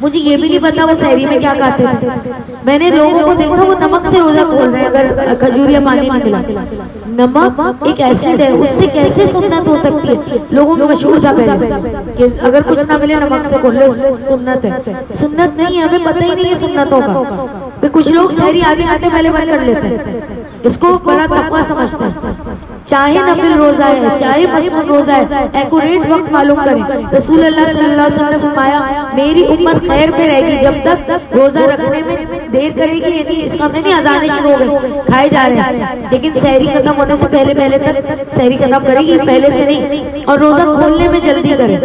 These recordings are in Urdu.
مجھے یہ بھی نہیں پتا وہ سحری میں کیا کھاتے تھے. میں نے لوگوں کو دیکھا وہ نمک سے روزہ کھول رہے ہیں اگر کھجور یا پانی نہیں ملا. نمک ایک ایسڈ ہے، اس سے کیسے سنت ہو سکتی ہے؟ لوگوں میں مشہور تھا پہلے کہ اگر کچھ نہ ملے نمک سے کھول لے سنت ہے. سنت نہیں ہے، ہمیں پتہ ہی نہیں ہے سنتوں کا. پھر کچھ لوگ سحری آگے آتے پہلے بند کر لیتے ہیں، اس کو بڑا تقویٰ سمجھتے ہیں. چاہے نفل روزہ ہے چاہے مسنون روزہ ہے، ایکوریٹ وقت معلوم کریں. رسول اللہ صلی اللہ علیہ وسلم نے فرمایا میری امت خیر پہ رہے گی جب تک روزہ رکھنے میں دیر کرے گی. یعنی اس کا نہیں اذانیں شروع ہو گئی، کھائے جا رہے ہیں، لیکن سحری ختم ہونے سے پہلے تک سحری ختم کرے گی، پہلے سے نہیں. اور روزہ کھولنے میں جلدی کرے،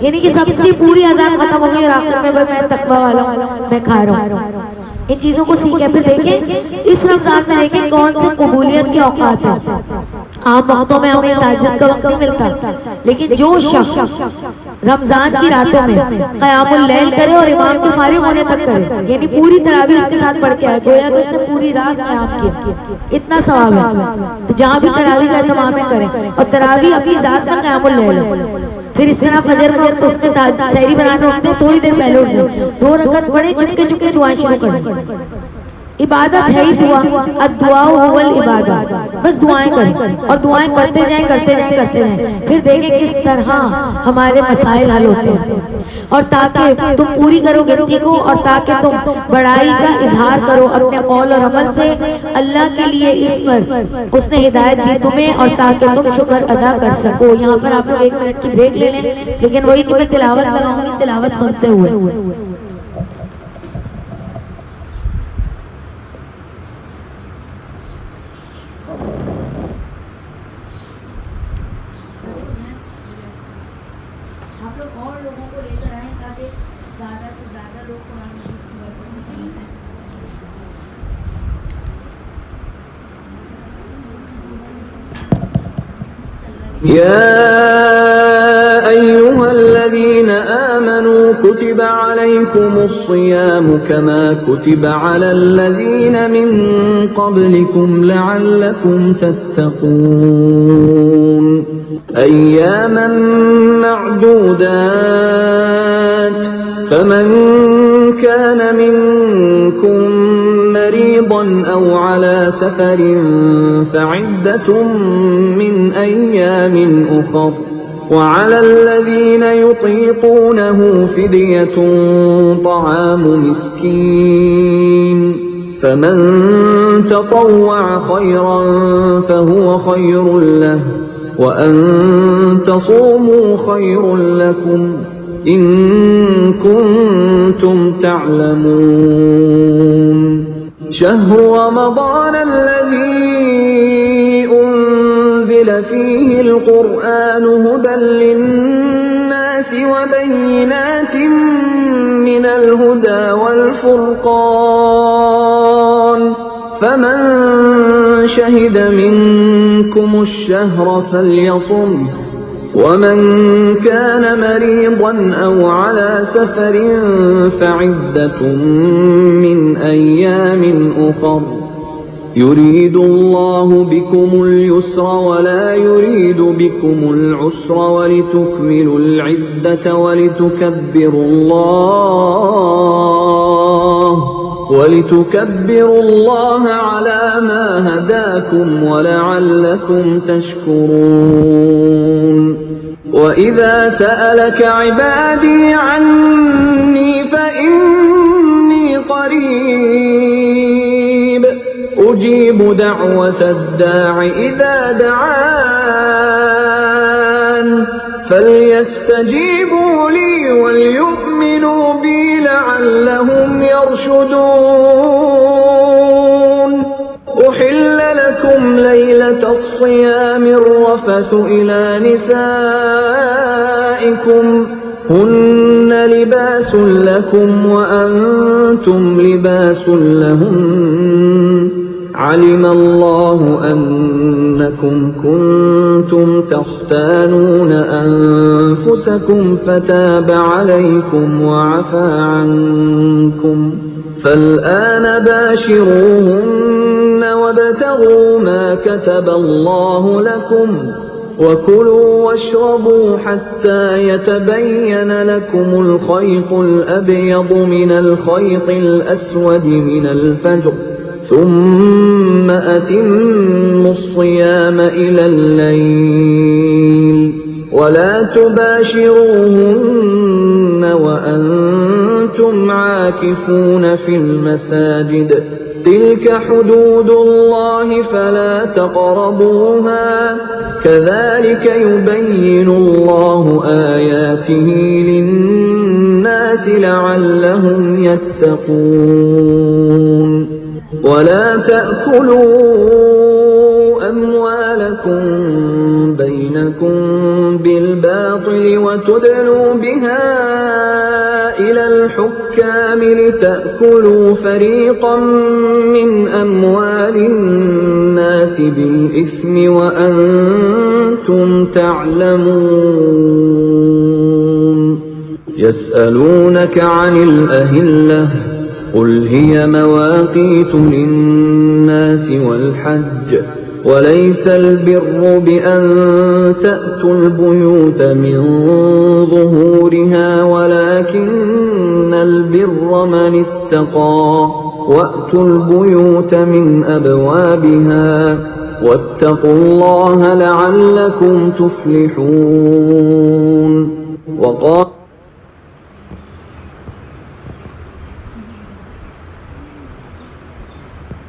یعنی کہ سب سے پوری اذان ختم ہو گئی اور آخر میں میں تقویٰ والا ہوں، میں کھا رہا ہوں. ان چیزوں کو سیکھیں. پھر دیکھیں اس رمضان میں دیکھیں کون سے قبولیت کے اوقات ہیں. عام وقتوں میں ہمیں تہجد کا وقت نہیں ملتا، لیکن جو شخص رمضان کی راتوں میں قیام اللیل کرے اور امام کے فارغ ہونے تک کرے، یعنی پوری تراویح اس کے ساتھ پڑھ کے آئے، گویا کہ اس نے پوری رات قیام کیا، اتنا ثواب ہے. تو جہاں بھی تراویح کا اہتمام کریں، اور تراویح اپنی ذات کا قیام اللیل ہے. پھر اس طرح فجر میں اس میں سحری بنانے اٹھتے ہیں، تھوڑی دیر پہلے اٹھ جائیں، 2 رکعت پڑھیں، چپکے دعائیں شروع کریں. عبادت ہے ہی دعا، الدعاء هو العبادہ. بس دعائیں کریں اور دعائیں کرتے جائیں. پھر دیکھیں کس طرح ہمارے مسائل حل ہوتے ہیں. اور تاکہ تم پوری کرو گنتی کو، اور تاکہ تم بڑائی کا اظہار کرو اپنے قول اور عمل سے اللہ کے لیے، اس پر اس نے ہدایت دی تمہیں، اور تاکہ تم شکر ادا کر سکو. یہاں پر آپ لوگ 1 منٹ کی بریک لے لیں، لیکن وہی کہ میں تلاوت لگاؤں گی، تلاوت سنتے ہوئے. آپ لوگ اور لوگوں کو لے کر آئیں تاکہ زیادہ سے زیادہ لوگ قرآن مجید کی برکت میں سیکھیں. يا أيها الذين آمنوا كتب عليكم الصيام كما كتب على الذين من قبلكم لعلكم تتقون أياما معدودات فمن كان منكم مريضا أو على سفر فعدة من أيام أخر وعلى الذين يطيقونه فدية طعام مسكين فمن تطوع خيرا فهو خير له وأن تصوموا خير لكم إن كنتم تعلمون شهر رمضان الذي أنزل فيه القرآن هدى للناس وبينات من الهدى والفرقان فمن شهد منكم الشهر فليصم ومن كان مريضا أو على سفر فعدة من أيام أخر يريد الله بكم اليسر ولا يريد بكم العسر ولتكملوا العدة ولتكبروا الله على ما هداكم ولعلكم تشكرون وإذا سألك عبادي عني فإني قريب أجيب دعوة الداع إذا دعان فليستجيبوا لي وليؤمنوا بي لعلهم يرشدون أحل لكم ليلة الصيام الرفث إلى نسائكم هن لباس لكم وأنتم لباس لهن علم الله أنكم كنتم تختانون أنفسكم فتاب عليكم وعفى عنكم فالآن باشروهن وابتغوا ما كتب الله لكم وَكُلُوا وَاشْرَبُوا حَتَّى يَتَبَيَّنَ لَكُمُ الْخَيْطُ الْأَبْيَضُ مِنَ الْخَيْطِ الْأَسْوَدِ مِنَ الْفَجْرِ ثُمَّ أَتِمُّوا الصِّيَامَ إِلَى اللَّيْلِ وَلَا تُبَاشِرُوهُنَّ وَأَنْتُمْ عَاكِفُونَ فِي الْمَسَاجِدِ تِلْكَ حُدُودُ اللَّهِ فَلَا تَقْرَبُوهَا كَذَلِكَ يُبَيِّنُ اللَّهُ آيَاتِهِ لِلنَّاسِ لَعَلَّهُمْ يَتَّقُونَ وَلَا تَأْكُلُوا أَمْوَالَكُمْ بَيْنَكُمْ بِالْبَاطِلِ وَتُدْلُوا بِهَا إِلَى الْحُكَّامِ لِتَأْكُلُوا فَرِيقًا مِّنْ أَمْوَالِ النَّاسِ بِالْإِثْمِ وَأَنْتُمْ تَعْلَمُونَ يَسْأَلُونَكَ عَنِ الْأَهِلَّةِ قُلْ هِيَ مَوَاقِيتُ لِلنَّاسِ وَالْحَجِّ وَلَيْسَ الْبِرُّ بِأَن تَأْتُوا الْبُيُوتَ مِن ظُهُورِهَا وَلَكِنَّ الْبِرَّ مَنِ اتَّقَى وَأْتُوا الْبُيُوتَ مِنْ أَبْوَابِهَا وَاتَّقُوا اللَّهَ لَعَلَّكُمْ تُفْلِحُونَ وقال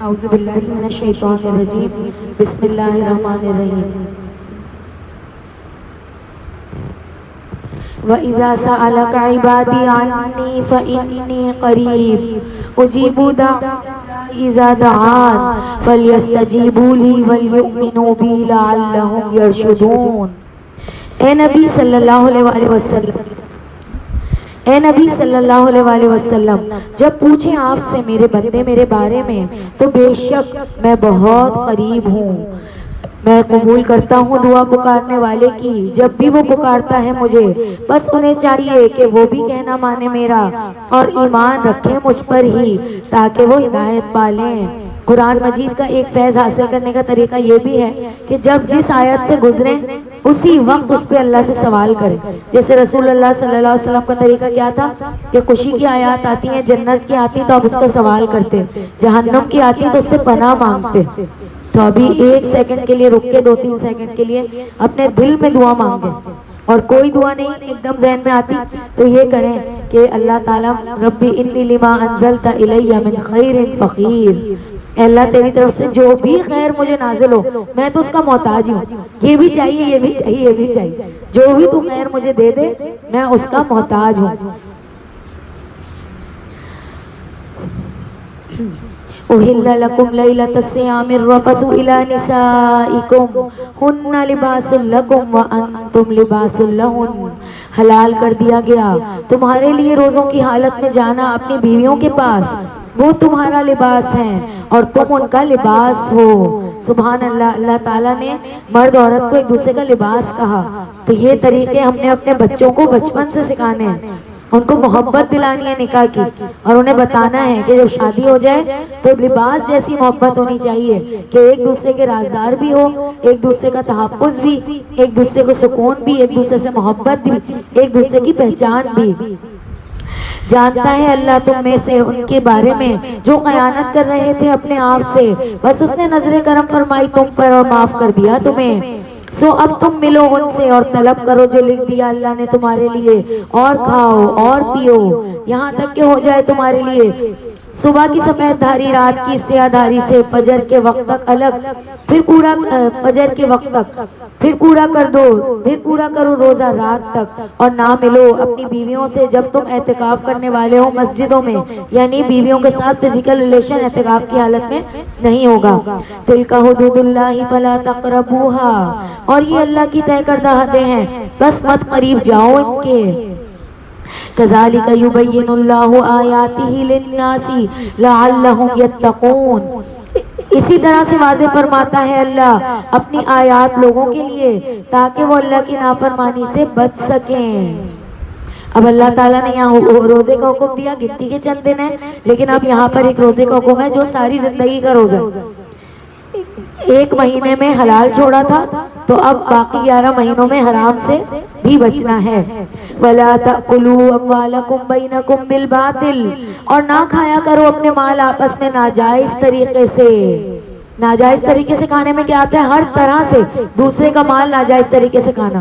اعوذ باللہ من الشیطان الرجیم بسم اللہ الرحمن الرحیم وَإِذَا سَأَلَكَ عِبَادِي عَنِّي فَإِنِّي قَرِيبٌ أُجِيبُ دَعْوَةَ إِذَا دَعَانِ فَلْيَسْتَجِيبُوا لِي وَلْيُؤْمِنُوا بِي لَعَلَّهُمْ يَرْشُدُونَ۔ اے نبی صلی اللہ علیہ وسلم، اے نبی صلی اللہ علیہ وسلم، جب پوچھیں آپ سے میرے بندے میرے بارے میں تو بے شک میں بہت قریب ہوں، میں قبول کرتا ہوں دعا پکارنے والے کی جب بھی وہ پکارتا ہے مجھے، بس انہیں چاہیے کہ وہ بھی کہنا مانے میرا اور ایمان رکھیں مجھ پر ہی تاکہ وہ ہدایت پالیں۔ قرآن مجید کا ایک فیض حاصل کرنے کا طریقہ یہ بھی ہے کہ جب جس آیت سے گزریں اسی وقت اس پہ اللہ سے سوال کریں۔ جیسے رسول اللہ صلی اللہ علیہ وسلم کا طریقہ کیا تھا کہ خوشی کی آیات آتی ہیں، جنت کی آتی تو آپ اس کا سوال کرتے، جہنم کی آتی تو اس سے پناہ مانگتے۔ تو ابھی ایک سیکنڈ کے لیے رک کے 2-3 سیکنڈ کے لیے اپنے دل میں دعا مانگیں، اور کوئی دعا نہیں ایک دم ذہن میں آتی تو یہ کریں کہ اللہ تعالیٰ ربی انی لما انزلت الی من خیر فقیر، اے اللہ تیری طرف سے جو بھی خیر مجھے نازل ہو میں تو اس کا محتاج ہوں، یہ بھی چاہیے یہ بھی چاہیے یہ بھی چاہیے، جو بھی تو خیر مجھے دے دے میں اس کا محتاج ہوں۔ اُحِلَّ لَكُمْ لَيْلَةَ الصِّيَامِ الرَّفَثُ إِلَى نِسَائِكُمْ هُنَّ لِبَاسٌ لَكُمْ وَأَنْتُمْ لِبَاسٌ لَهُنَّ، حلال کر دیا گیا تمہارے لیے روزوں کی حالت میں جانا اپنی بیویوں کے پاس، وہ تمہارا لباس ہیں اور تم ان کا لباس ہو۔ سبحان اللہ، اللہ تعالیٰ نے مرد عورت کو ایک دوسرے کا لباس کہا، تو یہ طریقے ہم نے اپنے بچوں کو بچپن سے سکھانے ہیں، ان کو محبت دلانی ہے نکاح کی، اور انہیں بتانا ہے کہ جب شادی ہو جائے تو لباس جیسی محبت ہونی چاہیے کہ ایک دوسرے کے رازدار بھی ہو، ایک دوسرے کا تحفظ بھی، ایک دوسرے کو سکون بھی، ایک دوسرے سے محبت بھی، ایک دوسرے کی پہچان بھی۔ جانتا ہے اللہ تم میں سے ان کے بارے میں جو خیانت کر رہے تھے اپنے آپ سے، بس اس نے نظر کرم فرمائی تم پر اور معاف کر دیا تمہیں، سو اب تم ملو ان سے اور طلب کرو جو لکھ دیا اللہ نے تمہارے لیے، اور کھاؤ اور پیو یہاں تک کہ ہو جائے تمہارے لیے صبح کی سفید دھاری رات کی سیاہ دھاری سے فجر کے وقت تک الگ، پھر پورا فجر کے وقت تک پھر پورا کر دو، پھر پورا کرو روزہ رات تک، اور نہ ملو اپنی بیویوں سے جب تم اعتکاف کرنے والے ہو مسجدوں میں، یعنی بیویوں کے ساتھ فزیکل ریلیشن اعتکاف کی حالت میں نہیں ہوگا۔ تلک حدود اللہ فلا تقربوها، اور یہ اللہ کی طے کردہ حدیں ہیں بس مت قریب جاؤ ان کے۔ كذلك يبين الله آياته للناس لعلهم يتقون، اسی طرح سے واضح فرماتا ہے اللہ اپنی آیات لوگوں کے لیے تاکہ وہ اللہ کی نافرمانی سے بچ سکیں۔ اب اللہ تعالیٰ نے یہاں روزے کا حکم دیا، گنتی کے چند دن ہیں، لیکن اب یہاں پر ایک روزے کا حکم ہے جو ساری زندگی کا روزہ ہے۔ ایک مہینے میں حلال چھوڑا تھا تو اب باقی 11 مہینوں میں حرام سے بھی بچنا ہے۔ وَلَا تَأْكُلُوا أَمْوَالَكُمْ بَيْنَكُمْ بِالْبَاطِلِ، اور نہ کھایا کرو اپنے مال آپس میں ناجائز طریقے سے۔ ناجائز طریقے سے کھانے میں کیا آتا ہے؟ ہر طرح سے دوسرے کا مال ناجائز طریقے سے کھانا،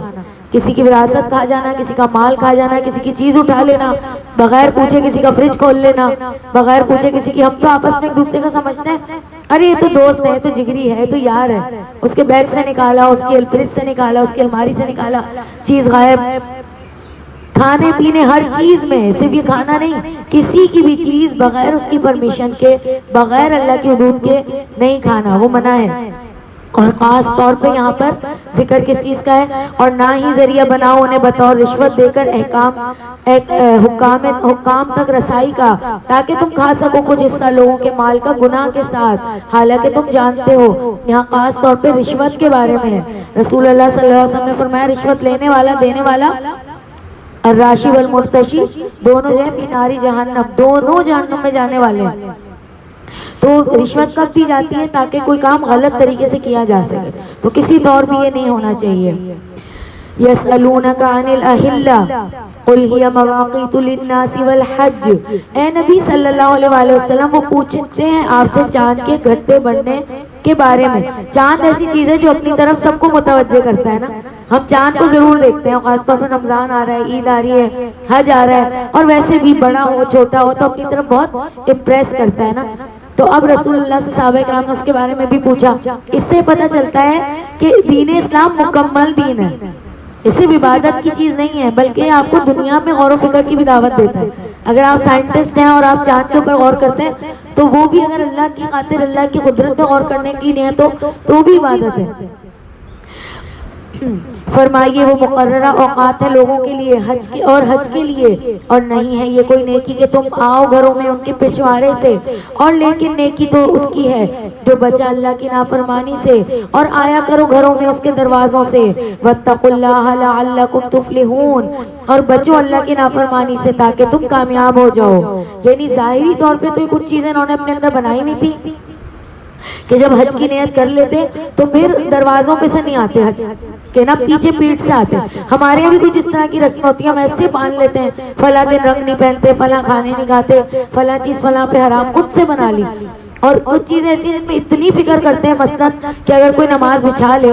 کسی کی وراثت کھا جانا، کسی کا مال کھا جانا، کسی کی چیز اٹھا لینا بغیر پوچھے، کسی کا فریج کھول لینا بغیر پوچھے کسی کی۔ ہم تو آپس میں ایک دوسرے کا سمجھتے ہیں ارے یہ تو دوست ہے، تو جگری ہے، تو یار ہے، اس کے بیگ سے نکالا، اس کی فریج سے نکالا، اس کی الماری سے نکالا، چیز غائب۔ کھانے پینے ہر چیز میں، صرف یہ کھانا نہیں، کسی کی بھی چیز بغیر اس کی پرمیشن کے، بغیر اللہ کی حدود کے نہیں کھانا، وہ منع ہے۔ اور خاص طور پہ یہاں پر ذکر کس چیز کا ہے؟ اور نہ ہی ذریعہ بناؤ انہیں بطور رشوت دے کر حکام تک رسائی کا، تاکہ تم کھا سکو کچھ حصہ لوگوں کے مال کا گناہ کے ساتھ، حالانکہ تم جانتے ہو۔ یہاں خاص طور پہ رشوت کے بارے میں ہے۔ رسول اللہ صلی اللہ علیہ وسلم نے فرمایا رشوت لینے والا، دینے والا، الراشی والمرتشی، دونوں جو ہے فی نار جہنم، دونوں جہنم میں جانے والے ہیں۔ تو رشوت کب دی جاتی ہے؟ تاکہ کوئی کام غلط طریقے سے کیا جا سکے، تو کسی طور بھی یہ نہیں ہونا چاہیے۔ یسألونک عن الأہلہ قل ہی مواقیت للناس والحج، اے نبی صلی اللہ علیہ وسلم، وہ پوچھتے ہیں آپ سے چاند کے گھٹے بننے کے بارے میں۔ چاند ایسی چیز ہے جو اپنی طرف سب کو متوجہ کرتا ہے نا، ہم چاند کو ضرور دیکھتے ہیں، خاص طور پر رمضان آ رہا ہے، عید آ رہی ہے، حج آ رہا ہے، اور ویسے بھی بڑا ہو چھوٹا ہو تو اپنی طرف بہت امپریس کرتا ہے نا۔ تو اب رسول اللہ سے صحابہ کرام نے اس کے بارے میں بھی پوچھا۔ اس سے پتہ چلتا ہے کہ دین اسلام مکمل دین ہے، اس سے عبادت کی چیز نہیں ہے، بلکہ آپ کو دنیا میں غور و فکر کی بھی دعوت دیتا ہے۔ اگر آپ سائنٹسٹ ہیں اور آپ چاند کے اوپر غور کرتے ہیں تو وہ بھی اگر اللہ کی خاطر، اللہ کی قدرت پہ غور کرنے کی نیت ہو تو بھی عبادت ہے۔ فرمائیے وہ مقررہ اوقات ہے لوگوں کے لیے، حج کے لیے، اور نہیں ہے یہ کوئی نیکی کہ تم آؤ گھروں میں ان کے پچھواڑے سے، اور لیکن نیکی تو اس کی ہے جو بچا اللہ کی نافرمانی سے، اور آیا کرو گھروں میں اس کے دروازوں سے۔ واتقوا اللہ لعلکم تفلحون، اور بچو اللہ کی نافرمانی سے تاکہ تم کامیاب ہو جاؤ۔ یعنی ظاہری طور پہ تو کچھ چیزیں انہوں نے اپنے اندر بنائی نہیں تھی کہ جب حج کی نیت کر لیتے تو پھر دروازوں پہ سے نہیں آتے حج کہ نا، پیچھے پیٹ سے آتے۔ ہمارے یہاں بھی کچھ اس طرح کی رسم ہوتی ہے، ہم ایسے مان لیتے ہیں فلاں دن رنگ نہیں پہنتے، فلاں کھانے نہیں کھاتے، فلاں چیز فلاں پہ حرام، خود سے بنا لی۔ اور کچھ چیزیں ایسی جن میں اتنی فکر کرتے ہیں، مثلا کہ اگر کوئی نماز بچھا لے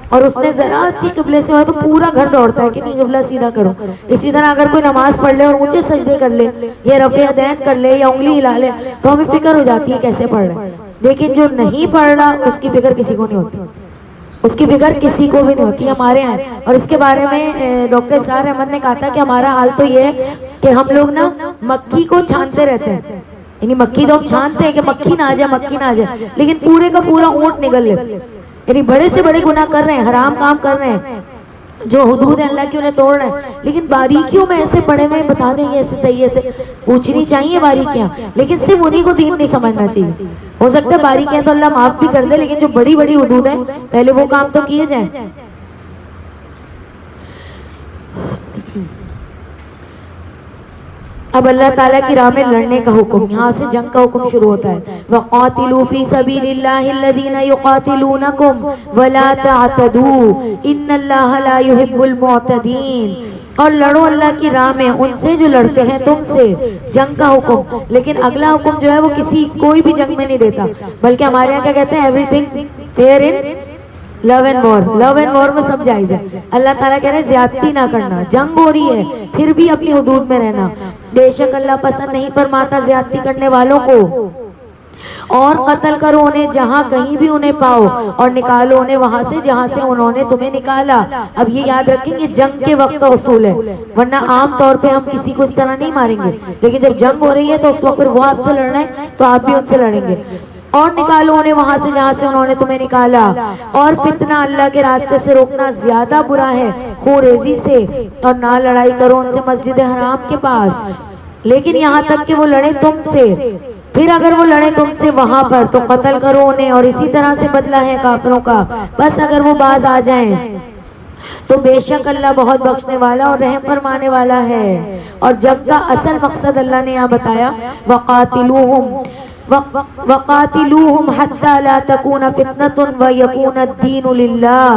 اور اس نے ذرا سی قبلے سے ہو تو پورا گھر دوڑتا ہے کہ نہیں قبلہ سیدھا کرو۔ اسی طرح اگر کوئی نماز پڑھ لے اور اونچے سجدے کر لے یا رفع یدین کر لے یا انگلی ہلا لے تو ہمیں فکر ہو جاتی ہے کیسے پڑھ رہے ہیں، لیکن جو نہیں پڑھ رہا اس کی فکر کسی کو نہیں ہوتی، اس کی فکر کسی کو بھی نہیں ہوتی ہمارے یہاں۔ اور اس کے بارے میں ڈاکٹر اسرار احمد نے کہا تھا کہ ہمارا حال تو یہ ہے کہ ہم لوگ نا مکھی کو چھانتے رہتے ہیں، یعنی مکھی تو ہم چھانتے ہیں کہ مکھی نہ آ جائے، مکھی نہ آ جائے، لیکن پورے کا پورا اونٹ نگل لیتے، یعنی بڑے سے بڑے گناہ کر رہے ہیں، حرام کام کر رہے ہیں، جو حدود ہے اللہ کی انہیں توڑ رہے ہیں، لیکن باریکیوں میں ایسے پڑے ہوئے بتا دیں یہ ایسے صحیح، ایسے پوچھنی چاہیے باریکیاں، لیکن صرف انہی کو دین نہیں سمجھنا چاہیے۔ ہو سکتا ہے باریکیاں تو اللہ معاف بھی کر دے، لیکن جو بڑی بڑی حدود ہیں پہلے وہ کام تو کیے جائیں۔ اب اللہ تعالیٰ کی راہ میں لڑنے کا حکم، یہاں سے جنگ کا حکم شروع ہوتا ہے۔ وَقَاتِلُوا فِي سَبِيلِ اللَّهِ الَّذِينَ يُقَاتِلُونَكُمْ وَلَا تَعْتَدُوا إِنَّ اللَّهَ لَا يُحِبُّ الْمُعْتَدِينَ، اور لڑو اللہ کی راہ میں ان سے جو لڑتے ہیں تم سے، جنگ کا حکم۔ لیکن اگلا حکم جو ہے وہ کوئی بھی جنگ میں نہیں دیتا، بلکہ ہمارے یہاں کیا کہتے ہیں، everything fair in love and war, love and war میں سب جائز ہے۔ اللہ تعالیٰ کہہ رہے ہیں زیادتی نہ کرنا، جنگ ہو رہی ہے پھر بھی اپنی حدود میں رہنا، بے شک اللہ پسند نہیں فرماتا زیادتی کرنے والوں کو۔ اور قتل کرو انہیں جہاں کہیں بھی انہیں پاؤ، اور نکالو انہیں وہاں سے جہاں سے انہوں نے تمہیں نکالا۔ اب یہ یاد رکھیں کہ جنگ کے وقت کا اصول ہے، ورنہ عام طور پہ ہم کسی کو اس طرح نہیں ماریں گے، لیکن جب جنگ ہو رہی ہے تو اس وقت پھر وہ آپ سے لڑ رہے ہیں تو آپ بھی ان سے لڑیں گے۔ اور نکالو انہیں وہاں سے جہاں سے انہوں نے تمہیں نکالا، اور فتنہ اللہ کے راستے سے روکنا زیادہ برا ہے خوریزی سے، اور نہ لڑائی کرو ان سے مسجد حرام کے پاس، لیکن یہاں تک کہ وہ لڑیں تم سے، پھر اگر وہ لڑیں تم سے وہاں پر تو قتل کرو انہیں، اور اسی طرح سے بدلہ ہے کافروں کا، بس اگر وہ باز آ جائیں تو بے شک اللہ بہت بخشنے والا اور رحم فرمانے والا ہے۔ اور جنگ کا اصل مقصد اللہ نے یہاں بتایا، وَقَاتِلُوهُمْ وقاتلوہم حتی لا تکون فتنۃ ویکون الدین للہ،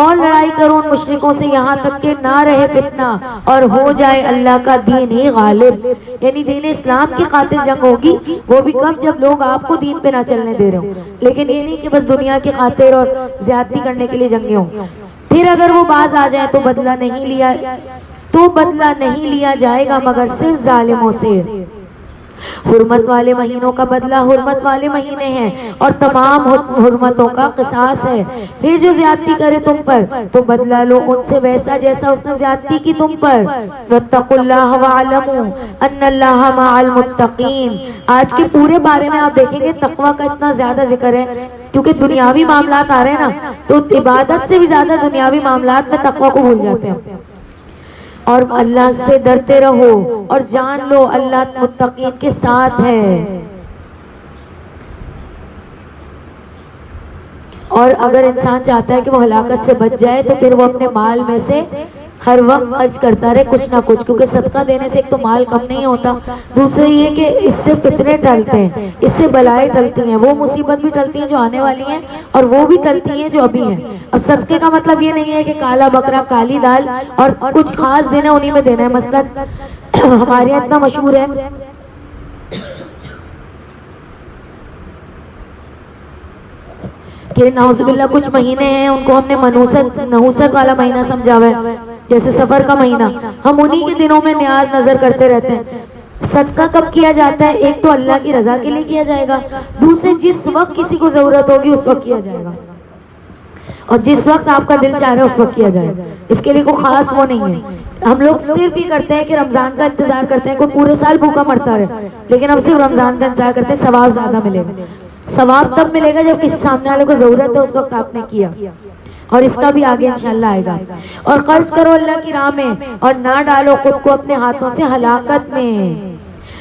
اور لڑائی کرو ان مشرکوں سے یہاں تک کہ نہ رہے فتنہ اور ہو جائے اللہ کا دین ہی غالب. یعنی دین اسلام کی خاطر جنگ ہوگی، وہ بھی کب؟ جب لوگ آپ کو دین پہ نہ چلنے دے رہے ہوں. لیکن یہ نہیں کہ بس دنیا کی خاطر اور زیادتی کرنے کے لیے جنگیں ہوں. پھر اگر وہ باز آ جائیں تو بدلہ نہیں لیا جائے گا مگر صرف ظالموں سے. حرمت والے مہینوں کا بدلہ حرمت والے مہینے ہیں اور تمام حرمتوں کا قصاص ہے. پھر جو زیادتی کرے تم پر تو بدلہ لو ان سے ویسا جیسا اس نے زیادتی کی تم پر. واتقوا اللہ واعلموا ان اللہ مع المتقین. آج کے پورے بارے میں آپ دیکھیں گے تقوی کا اتنا زیادہ ذکر ہے کیونکہ دنیاوی معاملات آ رہے ہیں نا، تو عبادت سے بھی زیادہ دنیاوی معاملات میں تقوی کو بھول جاتے ہیں. اور اللہ سے ڈرتے رہو اور جان لو اللہ متقین کے ساتھ ہے. اور اگر انسان چاہتا ہے کہ وہ ہلاکت سے بچ جائے تو پھر وہ اپنے مال میں سے ہر وقت خرچ کرتا رہے کچھ نہ کچھ، کیونکہ صدقہ دینے سے ایک تو مال کم نہیں ہوتا، دوسرے یہ کہ اس سے فتنے ٹلتے ہیں، اس سے بلائیں ٹلتی ہیں، وہ مصیبت بھی ٹلتی ہیں جو آنے والی ہیں اور وہ بھی ٹلتی ہیں جو ابھی ہیں. اب صدقے کا مطلب یہ نہیں ہے کہ کالا بکرا کالی دال اور کچھ خاص دینا انہی میں دینا ہے. مثلا ہمارے یہاں اتنا مشہور ہے کہ نعوذ باللہ کچھ مہینے ہیں ان کو ہم نے نحوست والا مہینہ سمجھا ہوا ہے، جیسے سفر کا مہینہ. ہم انہی کے دنوں میں نیاز نظر کرتے رہتے ہیں. صدقہ کب کیا جاتا ہے؟ ایک تو اللہ کی رضا کے لیے کیا جائے گا، دوسرے جس وقت کسی کو ضرورت ہوگی اس وقت کیا جائے گا، اور جس وقت آپ کا دل چاہ رہا ہے اس وقت کیا جائے. اس کے لیے کوئی خاص وہ نہیں ہے. ہم لوگ صرف یہ کرتے ہیں کہ رمضان کا انتظار کرتے ہیں، کوئی پورے سال بھوکا مرتا رہے، لیکن ہم صرف رمضان کا انتظار کرتے ہیں. ثواب زیادہ ملے گا. ثواب تب ملے گا جب کسی سامنے والے کو ضرورت ہے اس وقت آپ نے کیا، اور اس کا بھی آگے انشاءاللہ آئے گا. اور خرچ کرو اللہ کی راہ میں اور نہ ڈالو خود کو اپنے ہاتھوں سے ہلاکت میں،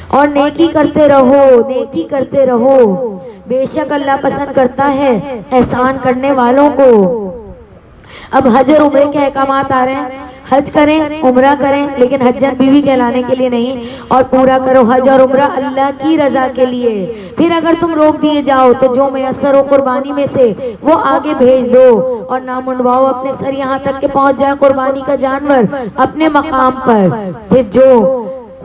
اور نیکی کرتے رہو. بے شک اللہ پسند کرتا ہے احسان کرنے والوں کو. اب حج اور عمرے کے احکامات آ رہے ہیں. حج کریں عمرہ کریں لیکن حجن بیوی کہلانے کے لیے نہیں، اور پورا کرو حج اور عمرہ اللہ کی رضا کے لیے. پھر اگر تم روک دیے جاؤ تو جو میسر ہو قربانی میں سے وہ آگے بھیج دو، اور نہ منڈواؤ اپنے سر یہاں تک کہ پہنچ جائے قربانی کا جانور اپنے مقام پر. پھر جو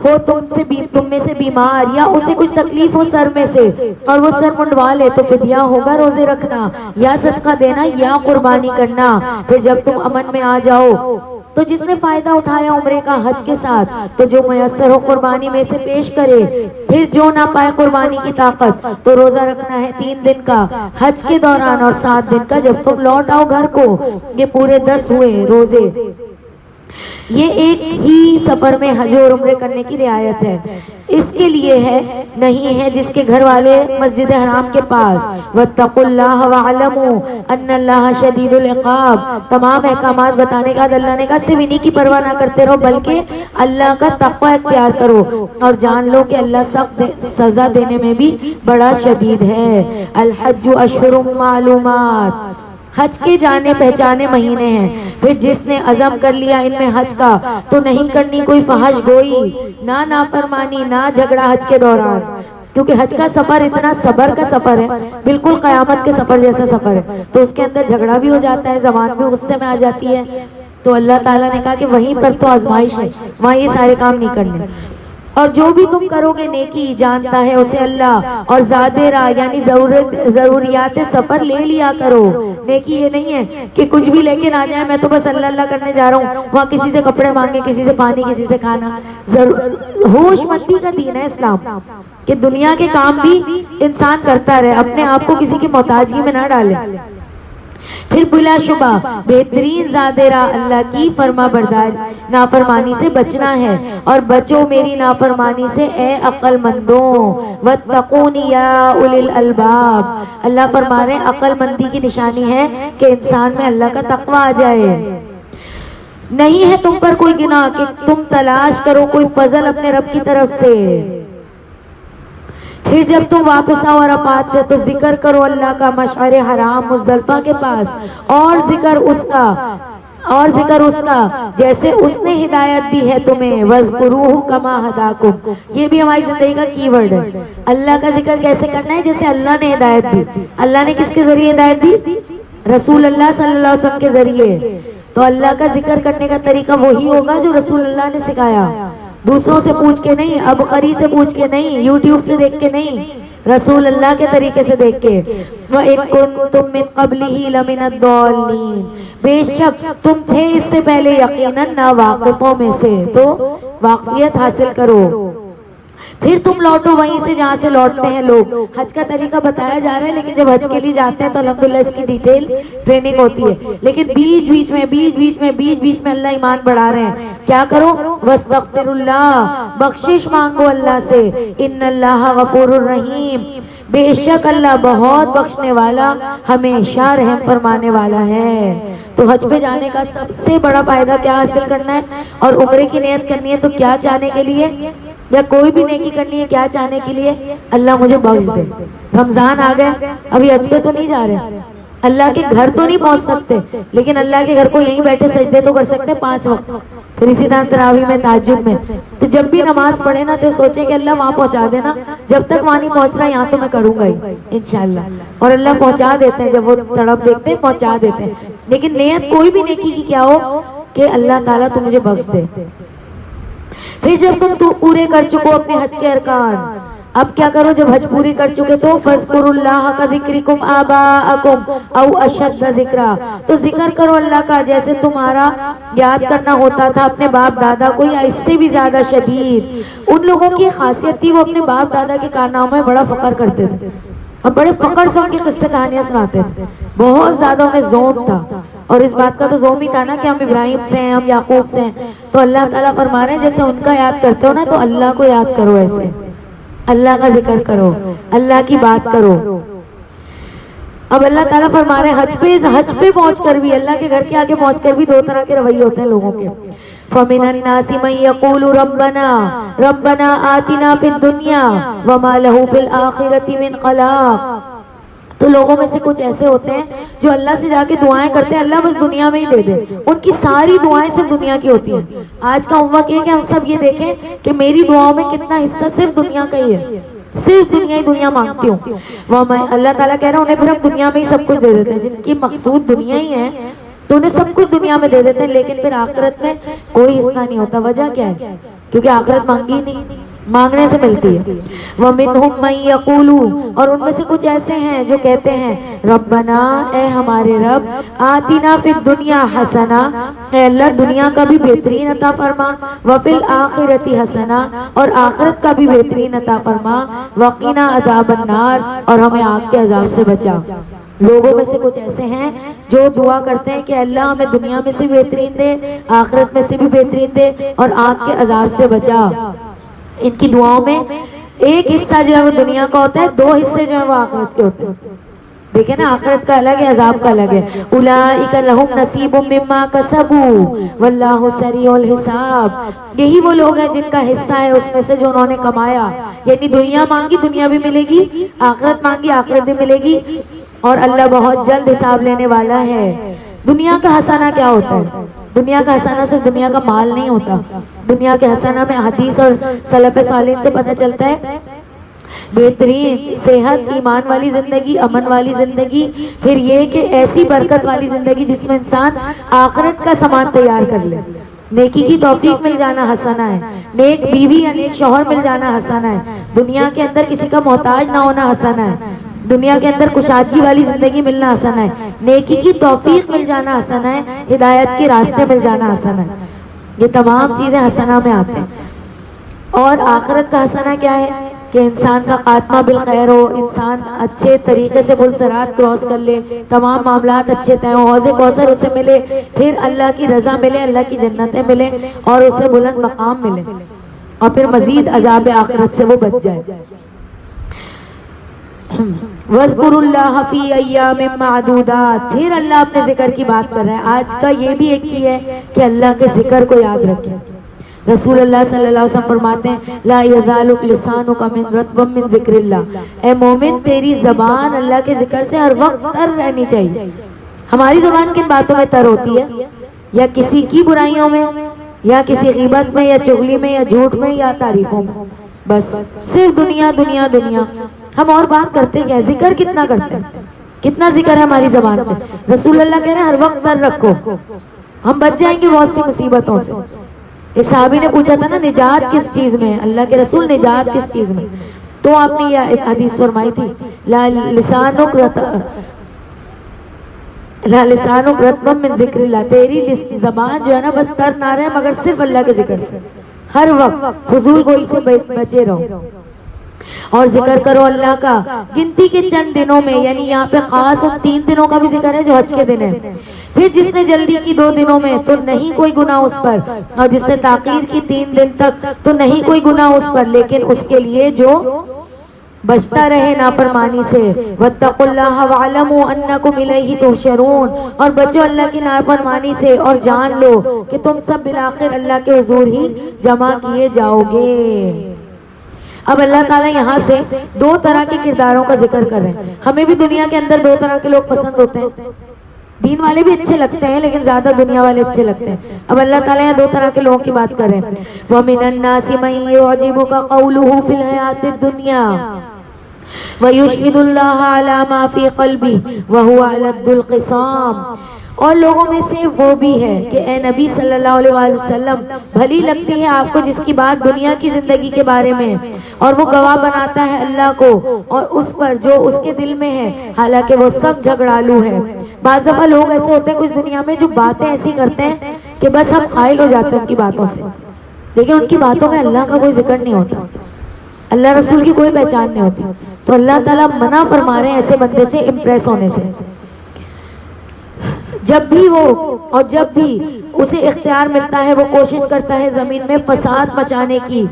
ہو تم میں سے بیمار یا اسے کچھ تکلیف ہو سر میں سے اور وہ سر منڈوا لے تو فدیہ ہوگا روزے رکھنا یا صدقہ دینا یا قربانی کرنا. پھر جب تم امن میں آ جاؤ تو جس نے فائدہ اٹھایا عمرے کا حج کے ساتھ تو جو میسر ہو قربانی میں سے پیش کرے. پھر جو نہ پائے قربانی کی طاقت تو روزہ رکھنا ہے 3 دن کا حج کے دوران اور 7 دن کا جب تم لوٹ آؤ گھر کو. یہ پورے 10 ہوئے روزے. یہ ایک ہی سفر میں حج اور عمرے کرنے کی رعایت ہے. اس کے لیے نہیں ہے جس کے گھر والے مسجد حرام کے پاس. واتقوا اللہ واعلموا ان اللہ شدید العقاب. تمام احکامات بتانے کے بعد اللہ نے کہا صرف انہی کی پرواہ نہ کرتے رہو بلکہ اللہ کا تقوی اختیار کرو اور جان لو کہ اللہ سخت سزا دینے میں بھی بڑا شدید ہے. الحج اشہر معلومات. حج کے جانے پہچانے مہینے ہیں. پھر جس نے عزم کر لیا ان میں حج کا تو نہیں کرنی کوئی فحش گوئی، نہ نافرمانی، نہ جھگڑا حج کے دوران. کیونکہ حج کا سفر اتنا صبر کا سفر ہے، بالکل قیامت کے سفر جیسا سفر ہے، تو اس کے اندر جھگڑا بھی ہو جاتا ہے، زبان بھی غصے میں آ جاتی ہے. تو اللہ تعالیٰ نے کہا کہ وہیں پر تو آزمائش ہے، وہاں یہ سارے کام نہیں کرنے. اور جو بھی تم کرو گے نیکی جانتا ہے اسے اللہ، اور زیادہ راہ یعنی ضروریات سفر لے لیا کرو. نیکی یہ نہیں ہے کہ کچھ بھی لے کے نہ جائے، میں تو بس اللہ اللہ کرنے جا رہا ہوں، وہاں کسی سے کپڑے مانگے، کسی سے پانی، کسی سے کھانا. ہوش مندی کا دین ہے اسلام کہ دنیا کے کام بھی انسان کرتا رہے، اپنے آپ کو کسی کی محتاجی میں نہ ڈالے. پھر بلا شبہ بہترین زیادہ راہ اللہ کی فرما بردار نافرمانی سے بچنا ہے، اور بچو میری نافرمانی سے اے عقل مندوں. واتقونی یا اولی الالباب. اللہ فرما رہے ہیں عقل مندی کی نشانی ہے کہ انسان میں اللہ کا تقوی آ جائے. نہیں ہے تم پر کوئی گناہ کہ تم تلاش کرو کوئی فضل اپنے رب کی طرف سے. پھر جب تم واپس آؤ عرفات سے تو ذکر کرو اللہ کا مشعر حرام مزدلفہ کے پاس، اور ذکر اس کا اور ذکر اس کا جیسے اس نے ہدایت دی ہے تمہیں، وَاذْكُرُوهُ كَمَا هَدَاكُمْ، یہ بھی ہماری زندگی کا کی ورڈ ہے۔ اللہ کا ذکر کیسے کرنا ہے؟ جیسے اللہ نے ہدایت دی۔ اللہ نے کس کے ذریعے ہدایت دی؟ رسول اللہ صلی اللہ علیہ وسلم کے ذریعے۔ تو اللہ کا ذکر کرنے کا طریقہ وہی ہوگا جو رسول اللہ نے سکھایا، دوسروں سے پوچھ کے نہیں، ابقری سے پوچھ کے نہیں، یوٹیوب سے دیکھ کے نہیں، رسول اللہ کے طریقے سے دیکھ کے۔ وَإِن كُنتُم مِّن قَبْلِهِ لَمِنَ الضَّالِّينَ، بے شک تم تھے اس سے پہلے یقیناً ناواقفوں میں سے، تو واقفیت حاصل کرو، پھر تم لوٹو وہیں سے جہاں سے لوٹتے ہیں لوگ۔ حج کا طریقہ بتایا جا رہا ہے، لیکن جب حج کے لیے جاتے ہیں تو الحمدللہ اس کی ڈیٹیل ٹریننگ ہوتی ہے، لیکن بیچ بیچ میں اللہ ایمان بڑھا رہے ہیں۔ کیا کرو؟ وَاسْتَغْفِرُ اللَّهَ، بخشش مانگو اللہ سے، ان اللہ غفور الرحیم، بے شک اللہ بہت بخشنے والا، ہمیشہ رحم فرمانے والا ہے۔ تو حج پہ جانے کا سب سے بڑا فائدہ کیا حاصل کرنا ہے؟ اور عمرے کی نیت کرنی ہے تو کیا چاہنے کے لیے؟ یا کوئی بھی نیکی کرنی ہے کیا چاہنے کے لیے؟ اللہ مجھے بخش دے۔ رمضان آ گئے، ابھی حج پہ تو نہیں جا رہے، اللہ کے گھر تو نہیں پہنچ سکتے، لیکن اللہ کے گھر کو یہیں بیٹھے سجدے تو کر سکتے 5 وقت، پھر اسی طرح تراویح میں، تہجد میں۔ تو جب بھی نماز پڑھے نا تو سوچے کہ اللہ وہاں پہنچا دینا، جب تک وہاں نہیں پہنچ رہا یہاں تو میں کروں گا ہی انشاءاللہ، اور اللہ پہنچا دیتے ہیں، جب وہ تڑپ دیکھتے ہیں پہنچا دیتے ہیں۔ لیکن نیت کوئی بھی نیکی کی کیا ہو کہ اللہ تعالیٰ تو مجھے بخش دے۔ پھر جب تم پورے کر چکو اپنے حج کے ارکان، اب کیا کرو؟ جب حج پوری کر چکے تو فَاذْكُرُوا اللَّهَ كَذِكْرِكُمْ آبَاءَكُمْ أَوْ أَشَدَّ ذِكْرًا، تو ذکر کرو اللہ کا جیسے تمہارا یاد کرنا ہوتا تھا اپنے باپ دادا کو، یا اس سے بھی زیادہ شدید۔ ان لوگوں کی خاصیت تھی وہ اپنے باپ دادا کے کارناموں میں بڑا فخر کرتے تھے، اور بڑے فخر سے ان کے قصے کہانیاں سناتے تھے، بہت زیادہ انہیں ذوق تھا، اور اس بات کا تو ذوق بھی تھا نا کہ ہم ابراہیم سے ہیں، ہم یعقوب سے ہیں۔ تو اللہ تعالیٰ فرما رہے ہیں جیسے ان کا یاد کرتے ہو نا تو اللہ کو یاد کرو، ایسے اللہ کا ذکر کرو، اللہ کی بات کرو۔ اب اللہ تعالیٰ فرما رہے ہیں حج پہ پہنچ کر بھی، اللہ کے گھر کے آگے پہنچ کر بھی 2 طرح کے رویے ہوتے ہیں لوگوں کے۔ فَمِنَ النَّاسِ مَن يَقُولُ رَبَّنَا آتِنَا فِي الدُّنْيَا وَمَا لَهُ فِي الْآخِرَةِ مِنْ خَلَاقٍ، تو لوگوں میں سے کچھ ایسے ہوتے ہیں جو اللہ سے جا کے دعائیں کرتے ہیں اللہ بس دنیا میں ہی دے دے، ان کی ساری دعائیں صرف دنیا کی ہوتی ہیں۔ آج کا ہوم ورک یہ ہے کہ ہم سب یہ دیکھیں کہ میری دعاؤں میں کتنا حصہ صرف دنیا کا ہی ہے، صرف دنیا ہی دنیا مانگتی ہوں۔ وہ میں اللہ تعالیٰ کہہ رہا ہوں انہیں پھر ہم دنیا میں ہی سب کچھ دے دیتے ہیں، جن کی مقصود دنیا ہی ہے تو انہیں سب کچھ دنیا میں دے دیتے ہیں، لیکن پھر آخرت میں کوئی حصہ نہیں ہوتا۔ وجہ کیا ہے؟ کیونکہ آخرت مانگی نہیں، مانگنے سے ملتی ہے۔ وَمِنْهُمْ مَن يَقُولُ، اور ان میں سے کچھ ایسے ہیں جو کہتے ہیں ربنا، اے ہمارے رب، آتنا فی الدنیا حسنہ، اے اللہ دنیا کا بھی بہترین عطا فرما، وفی الآخرۃ حسنہ، اور آخرت کا بھی بہترین عطا فرما، وقنا عذاب النار، اور ہمیں آگ کے عذاب سے بچا۔ لوگوں میں سے کچھ ایسے ہیں جو دعا کرتے ہیں کہ اللہ ہمیں دنیا میں سے بہترین دے، آخرت میں سے بھی بہترین دے، اور آگ کے عذاب سے بچا۔ ان کی دعاؤں میں ایک حصہ جو ہے وہ دنیا کا ہوتا ہے، 2 حصے جو ہیں وہ آخرت کے ہوتے ہیں۔ دیکھیں نا، آخرت کا الگ ہے، عذاب کا الگ ہے۔ اولئک لہم نصیب مما کسبوا واللہ سریع الحساب، یہی وہ لوگ ہیں جن کا حصہ ہے اس میں سے جو انہوں نے کمایا، یعنی دنیا مانگی دنیا بھی ملے گی، آخرت مانگی آخرت بھی ملے گی، اور اللہ بہت جلد حساب لینے والا ہے۔ دنیا کا حسنہ کیا ہوتا ہے؟ دنیا کا حسنہ صرف دنیا کا مال نہیں ہوتا، دنیا کے حسنہ میں حدیث اور سلف صالحین سے پتہ چلتا ہے بہترین صحت، ایمان والی زندگی، امن والی زندگی، پھر یہ کہ ایسی برکت والی زندگی جس میں انسان آخرت کا سامان تیار کر لے، نیکی کی توفیق مل جانا حسنہ ہے، نیک بیوی یا نیک شوہر مل جانا حسنہ ہے، دنیا کے اندر کسی کا محتاج نہ ہونا حسنہ ہے، دنیا کے اندر کشادگی والی زندگی ملنا حسنہ ہے، نیکی کی توفیق مل جانا حسنہ ہے، ہدایت کے راستے مل جانا حسنہ ہے۔ یہ تمام چیزیں حسنہ میں آتے ہیں۔ اور آخرت کا حسنہ کیا ہے؟ کہ انسان کا خاتمہ بالخیر ہو، انسان اچھے طریقے سے پلسرات کراس کر لے، تمام معاملات اچھے طے ہوں، حوض کوثر اسے ملے، پھر اللہ کی رضا ملے، اللہ کی جنتیں ملے، اور اسے بلند مقام ملے، اور پھر مزید عذاب آخرت سے وہ بچ جائے۔ وَاذْكُرُوا اللَّهَ فِي أَيَّامٍ مَّعْدُودَاتٍ، پھر اللہ اپنے ذکر کی بات کر رہا ہے۔ آج کا یہ بھی ایک ہی ہے کہ اللہ کے ذکر کو یاد رکھیں۔ رسول اللہ صلی اللہ علیہ وسلم فرماتے ہیں لا یزال لسانک من رطبا من ذکر اللہ، اے مومن تیری زبان اللہ کے ذکر سے ہر وقت تر رہنی چاہیے۔ ہماری زبان کن باتوں میں تر ہوتی ہے؟ یا کسی کی برائیوں میں یا کسی غیبت میں یا چغلی میں یا جھوٹ میں یا تعریفوں میں، بس صرف دنیا دنیا دنیا. ہم اور بات کرتے کیا؟ ذکر کتنا کرتے ہیں؟ کتنا ذکر ہے ہماری زبان پہ؟ رسول اللہ کہہ رہے ہیں ہر وقت در رکھو، ہم بچ جائیں گے بہت سی مصیبتوں سے. ایک صحابی نے پوچھا تھا نا نجات کس چیز میں ہے؟ اللہ کے رسول نجات کس چیز میں؟ تو آپ نے یہ ایک حدیث فرمائی تھی، لا لسانک رطب من ذکر اللہ، تیری زبان جو ہے نا بس تر نہ رہے مگر صرف اللہ کے ذکر سے. ہر وقت فضول گوئی سے بچے رہو اور ذکر کرو اللہ کا. گنتی کے چند دنوں میں، یعنی یہاں پہ خاص ان 3 دنوں کا بھی ذکر ہے جو حج کے دن ہے. پھر جس نے جلدی کی 2 دنوں میں تو نہیں کوئی گناہ اس پر، اور جس نے تاخیر کی 3 دن تک تو نہیں کوئی گناہ اس پر، لیکن اس کے لیے جو بچتا رہے نافرمانی سے. واتقوا اللہ واعلموا انکم الیہ تحشرون، اور بچو اللہ کی نافرمانی سے اور جان لو کہ تم سب بالآخر اللہ کے حضور ہی جمع کیے جاؤ گے. اب اللہ تعالیٰ یہاں سے 2 طرح کے کرداروں کا ذکر کر رہے ہیں. ہمیں بھی دنیا کے اندر 2 طرح کے لوگ پسند ہوتے ہیں، دین والے بھی اچھے لگتے ہیں لیکن زیادہ دنیا والے اچھے لگتے ہیں. اب اللہ تعالیٰ یہاں 2 طرح کے لوگوں کی بات کر رہے ہیں. وَمِنَ النَّاسِ مَن يُعْجِبُكَ قَوْلُهُ فِي الْحَيَاةِ الدُّنْيَا وَيُشْهِدُ اللَّهَ عَلَى مَا فِي قَلْبِهِ وَهُوَ أَلَدُّ الْخِصَامِ. اور لوگوں میں سے وہ بھی ہے کہ اے نبی صلی اللہ علیہ وسلم بھلی لگتی ہے آپ کو جس کی بات دنیا کی زندگی کے بارے میں، اور وہ گواہ بناتا ہے اللہ کو اور اس پر جو اس کے دل میں ہے، حالانکہ وہ سب جھگڑالو ہے. بعض دفعہ لوگ ایسے ہوتے ہیں کچھ دنیا میں جو باتیں ایسی کرتے ہیں کہ بس ہم قائل ہو جاتے ہیں ان کی باتوں سے، لیکن ان کی باتوں میں اللہ کا کوئی ذکر نہیں ہوتا، اللہ رسول کی کوئی پہچان نہیں ہوتی. تو اللہ تعالیٰ منع فرما رہے ہیں ایسے بندے سے امپریس ہونے سے. جب بھی وہ اور جب بھی اسے اختیار ملتا ہے وہ کوشش کرتا ہے زمین میں فساد مچانے کی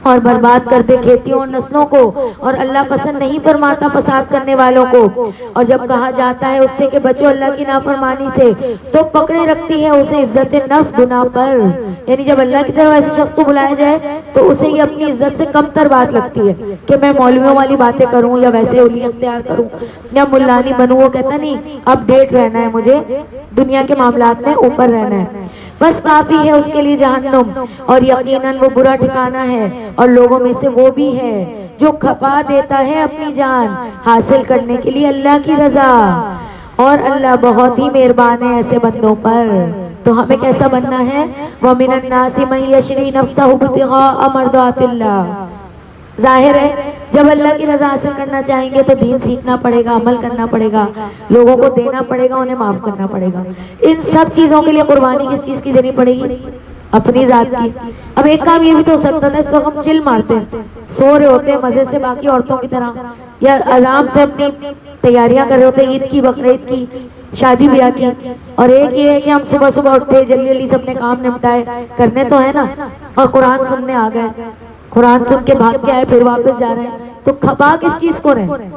اور برباد کر دے کھیتیوں اور نسلوں کو، اور اللہ پسند نہیں فرماتا فساد کرنے والوں کو. اور جب کہا جاتا ہے اس سے کہ بچو اللہ کی نافرمانی سے تو پکڑے رکھتی ہے اسے عزت نفس گناہ پر. یعنی جب اللہ کی طرف ایسے شخص کو بلایا جائے تو اسے یہ اپنی عزت سے کم تر بات لگتی ہے کہ میں مولویوں والی باتیں کروں یا ویسے اولی اختیار کروں یا ملانی بنوں. وہ کہتا نہیں اپ ڈیٹ رہنا ہے، مجھے دنیا کے معاملات میں اوپر رہنا ہے، بس کافی ہے اس کے لیے جہنم. اور یقیناً وہ برا ٹھکانہ ہے. اور لوگوں میں سے وہ بھی ہے جو کھپا دیتا ہے اپنی جان حاصل کرنے کے لیے اللہ کی رضا، اور اللہ بہت ہی مہربان ہے ایسے بندوں پر. تو ہمیں کیسا بننا ہے؟ وَمِنَ النَّاسِ مَن يَشْرِي نَفْسَهُ ابْتِغَاءَ مَرْضَاتِ اللَّهِ. ظاہر ہے جب اللہ کی رضا حاصل کرنا چاہیں گے تو دین سیکھنا پڑے گا، عمل کرنا پڑے گا، لوگوں کو دینا پڑے گا، انہیں معاف کرنا پڑے گا. ان سب چیزوں کے لیے قربانی کس چیز کی دینی پڑے گی؟ اپنی ذات کی. اب ایک کام یہ بھی تو ہو سکتا تھا اس وقت ہم چل مارتے ہیں، سو رہے ہوتے ہیں مزے سے باقی عورتوں کی طرح، یا آرام سے اپنی تیاریاں کر رہے ہوتے ہیں عید کی، بقرعید کی، شادی بیاہ کی، اور ایک یہ ہے کہ ہم صبح صبح اٹھتے جلدی جلدی سے اپنے کام نپٹائے، کرنے تو ہے نا، اور قرآن سننے آ گئے، قرآن سن کے بھاگ کے آئے پھر واپس جا رہے ہیں. تو کھپا کس چیز کو رہے؟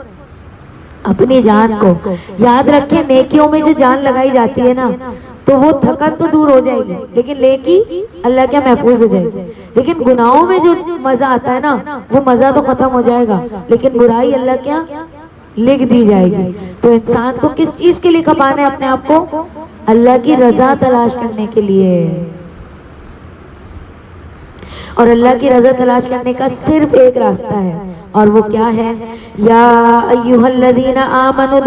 اپنی جان کو. یاد رکھیں نیکیوں میں جو جان لگائی جاتی ہے نا تو وہ تھکن تو دور ہو جائے گی لیکن نیکی اللہ کیا محفوظ ہو جائے گی. لیکن گناہوں میں جو مزہ آتا ہے نا وہ مزہ تو ختم ہو جائے گا لیکن برائی اللہ کیا لکھ دی جائے گی. تو انسان کو کس چیز کے لیے کھپانا ہے اپنے آپ کو؟ اللہ کی رضا تلاش کرنے کے لیے. اور اللہ کی رضا تلاش کرنے کا صرف ایک راستہ ہے اور وہ کیا ہے؟ یا ایھا الذین آمنوا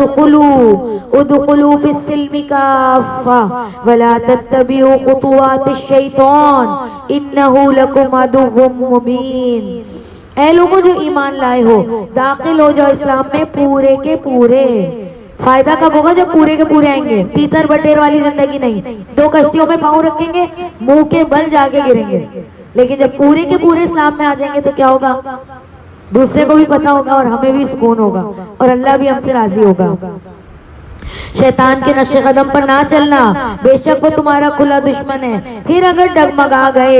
ادخلوا فی السلم کافہ ولا تتبعوا خطوات الشیطان انہ لکم عدو مبین. اے لوگوں جو ایمان لائے ہو داخل ہو جاؤ اسلام میں پورے کے پورے. فائدہ کب ہوگا؟ جب پورے کے پورے آئیں گے. تیتر بٹیر والی زندگی نہیں، 2 کشتیوں میں پاؤں رکھیں گے منہ کے بل جا کے گریں گے. لیکن جب پورے کے پورے اسلام میں آ جائیں گے تو کیا ہوگا؟ دوسرے کو بھی پتا ہوگا اور ہمیں بھی سکون ہوگا اور اللہ بھی ہم سے راضی ہوگا. شیطان کے نقش قدم پر نہ چلنا، بے شک وہ تمہارا کھلا دشمن ہے. پھر اگر ڈگمگا گئے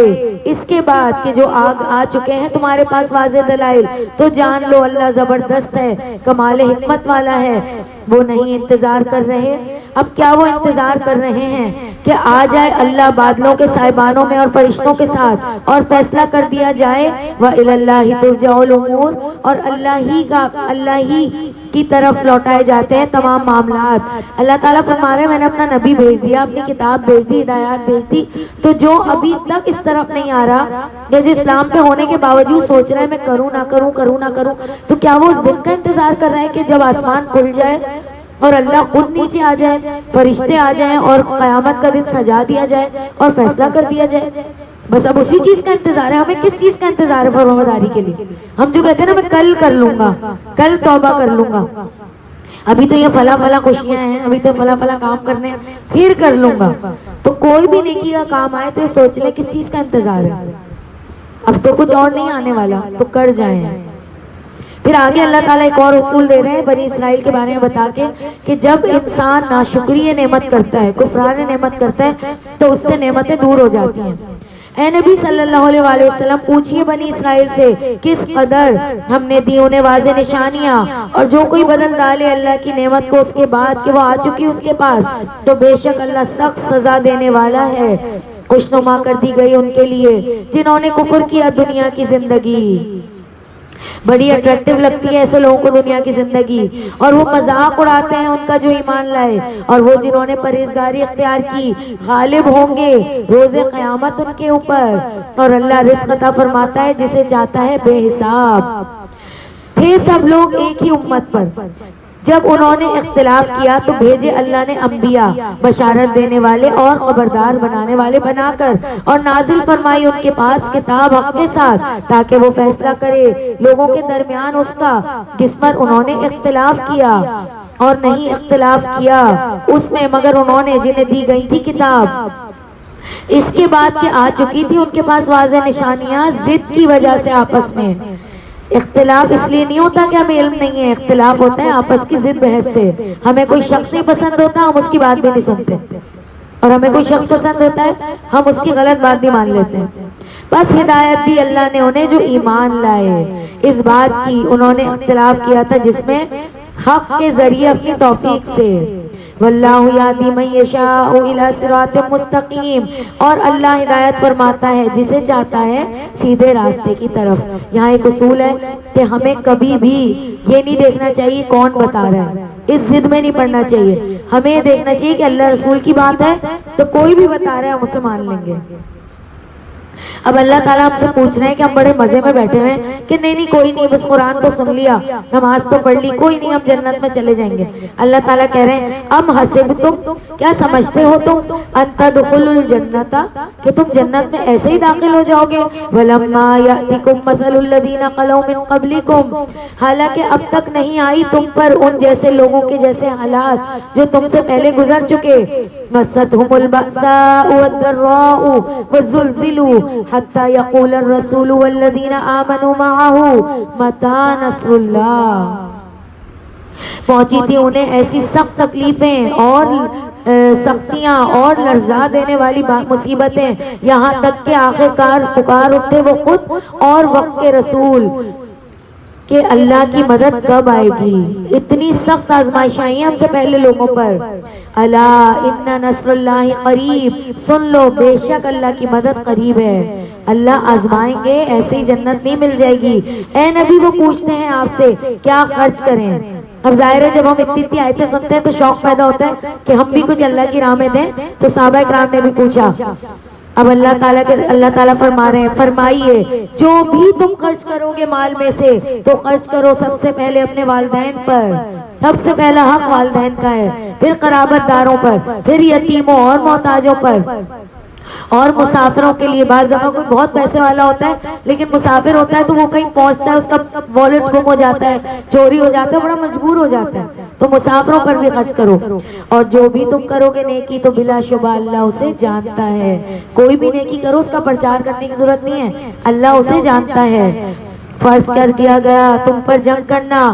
اس کے بعد کہ جو آ چکے ہیں تمہارے پاس واضح دلائل تو جان لو اللہ زبردست ہے، کمال حکمت والا ہے. وہ نہیں انتظار کر رہے. اب کیا وہ انتظار کر رہے ہیں کہ آ جائے اللہ بادلوں کے سائبانوں میں اور فرشتوں کے ساتھ اور فیصلہ کر دیا جائے؟ وَإِلَى اللَّهِ تُرْجَعُ الْأُمُورُ. اور اللہ ہی کی طرف لوٹائے جاتے ہیں تمام معاملات. اللہ تعالیٰ فرما رہے ہیں میں نے اپنا نبی بھیج دیا, اپنی کتاب بھیج دی, ہدایات بھیج دی, تو جو ابھی تک اس طرف نہیں آ رہا یا جو اسلام پہ ہونے کے باوجود سوچ رہا ہے میں کروں نہ کروں کروں نہ کروں, تو کیا وہ اس دن کا انتظار کر رہا ہے کہ جب آسمان کھل جائے اور اللہ خود نیچے آ جائے, فرشتے آ جائیں اور قیامت کا دن سجا دیا جائے اور فیصلہ کر دیا جائے؟ بس اب اسی چیز کا انتظار ہے. ہمیں کس چیز کا انتظار ہے فرمانبرداری کے لیے؟ ہم جو کہتے ہیں نا میں کل کر لوں گا, کل توبہ کر لوں گا, ابھی تو یہ فلاں فلاں خوشیاں ہیں, ابھی تو فلاں فلاں کام کرنے ہیں, پھر کر لوں گا. تو کوئی بھی نیکی کا کام آئے تو سوچ لے کس چیز کا انتظار ہے. اب تو کچھ اور نہیں آنے والا, تو کر جائیں. پھر آگے اللہ تعالیٰ ایک اور اصول دے رہے ہیں بنی اسرائیل کے بارے میں بتا کے کہ جب انسان ناشکری نعمت کرتا ہے, کفران نعمت کرتا ہے, تو اس سے نعمتیں دور ہو جاتی ہیں. اے نبی صلی اللہ علیہ وآلہ وسلم پوچھئے بنی اسرائیل سے کس قدر ہم نے دی انہیں واضح نشانیاں, اور جو کوئی بدل ڈالے اللہ کی نعمت کو اس کے بعد کہ وہ آ چکی اس کے پاس, تو بے شک اللہ سخت سزا دینے والا ہے. خوشنما کر دی گئی ان کے لیے جنہوں نے کفر کیا. دنیا کی زندگی بڑی اٹریکٹیو لگتی ہے ایسے لوگوں کو دنیا کی زندگی, اور وہ مذاق اڑاتے ہیں ان کا جو ایمان لائے, اور وہ جنہوں نے پرہیزگاری اختیار کی غالب ہوں گے روز قیامت ان کے اوپر, اور اللہ رزق عطا فرماتا ہے جسے چاہتا ہے بے حساب. تھے سب لوگ ایک ہی امت پر, جب انہوں نے اختلاف کیا تو بھیجے اللہ نے انبیاء بشارت دینے والے اور خبردار بنانے والے بنا کر, اور نازل فرمائی ان کے پاس کتاب حق کے ساتھ تاکہ وہ فیصلہ کرے لوگوں کے درمیان اس کا جس پر انہوں نے اختلاف کیا, اور نہیں اختلاف کیا اس میں مگر انہوں نے جنہیں دی گئی تھی کتاب اس کے بعد کہ آ چکی تھی ان کے پاس واضح نشانیاں ضد کی وجہ سے آپس میں. اختلاف اس لیے نہیں ہوتا کہ ہمیں علم نہیں ہے, اختلاف ہوتا ہے آپس کی ضد بحث سے. ہمیں کوئی شخص نہیں پسند ہوتا, ہم اس کی بات بھی نہیں سنتے, اور ہمیں کوئی شخص پسند ہوتا ہے ہم اس کی غلط بات بھی مان لیتے ہیں. بس ہدایت دی اللہ نے انہیں جو ایمان لائے, اس بات کی انہوں نے اختلاف کیا تھا جس میں حق کے ذریعے اپنی توفیق سے. واللہ یہدی من یشاء الی صراط مستقیم, اور اللہ ہدایت فرماتا ہے جسے چاہتا ہے سیدھے راستے کی طرف. یہاں ایک اصول ہے کہ ہمیں کبھی بھی یہ نہیں دیکھنا چاہیے کون بتا رہا ہے, اس ضد میں نہیں پڑنا چاہیے. ہمیں یہ دیکھنا چاہیے کہ اللہ رسول کی بات ہے تو کوئی بھی بتا رہا ہے ہم اسے مان لیں گے. اب اللہ تعالیٰ ہم سے پوچھ رہے ہیں کہ ہم بڑے مزے میں بیٹھے ہوئے ہیں کہ نہیں کوئی نہیں, بس قرآن تو سن لیا, نماز تو پڑھ لی, کوئی نہیں ہم جنت میں چلے جائیں گے. اللہ تعالیٰ کہہ رہے ہیں ام حسبتم, کیا سمجھتے ہو تم, ان تدخلوا الجنت, کہ تم جنت میں ایسے ہی داخل ہو جاؤ گے. ولما یأتکم مثل الذین خلو من قبلکم, حالانکہ اب تک نہیں آئی تم پر ان جیسے لوگوں کے جیسے حالات جو تم سے پہلے گزر چکے. مستهم البأساء والضراء وزلزلوا حتى يقول الرسول والذين آمنوا معه متى نصر اللہ. پہنچی تھی انہیں ایسی سخت تکلیفیں اور سختیاں اور لرزا دینے والی مصیبتیں, یہاں تک کہ آخرکار پکار اٹھے وہ خود اور وقت کے رسول کہ اللہ کی مدد کب آئے گی. اتنی سخت آزمائشیں آئی ہیں ہم سے پہلے لوگوں پر. الا ان نصر اللہ قریب, سن لو بے شک اللہ کی مدد قریب ہے. اللہ آزمائیں گے, ایسے ہی جنت نہیں مل جائے گی. اے نبی وہ پوچھتے ہیں آپ سے کیا خرچ کریں. اب ظاہر ہے جب ہم اتنی آیتیں سنتے ہیں تو شوق پیدا ہوتا ہے کہ ہم بھی کچھ اللہ کی راہ میں دیں. تو صحابہ کرام نے بھی پوچھا. اب اللہ تعالیٰ فرما رہے ہیں فرمائیے جو بھی تم خرچ کرو گے مال میں سے تو خرچ کرو سب سے پہلے اپنے والدین پر. سب سے پہلا حق والدین کا ہے, پھر قرابت داروں پر, پھر یتیموں اور محتاجوں پر, اور مسافروں کے لیے. بعض دفعہ کوئی بہت پیسے والا ہوتا ہے لیکن مسافر ہوتا ہے تو وہ کہیں پہنچتا ہے اس کا والیٹ گم ہو جاتا ہے, چوری ہو جاتا ہے, بڑا مجبور ہو جاتا ہے, تو مسافروں پر بھی خرچ کرو. اور جو بھی تم کرو گے نیکی تو بلا شبہ اللہ اسے جانتا ہے. کوئی بھی نیکی کرو اس کا پرچار کرنے کی ضرورت نہیں ہے, اللہ اسے جانتا ہے. فرض کر دیا گیا تم پر جنگ کرنا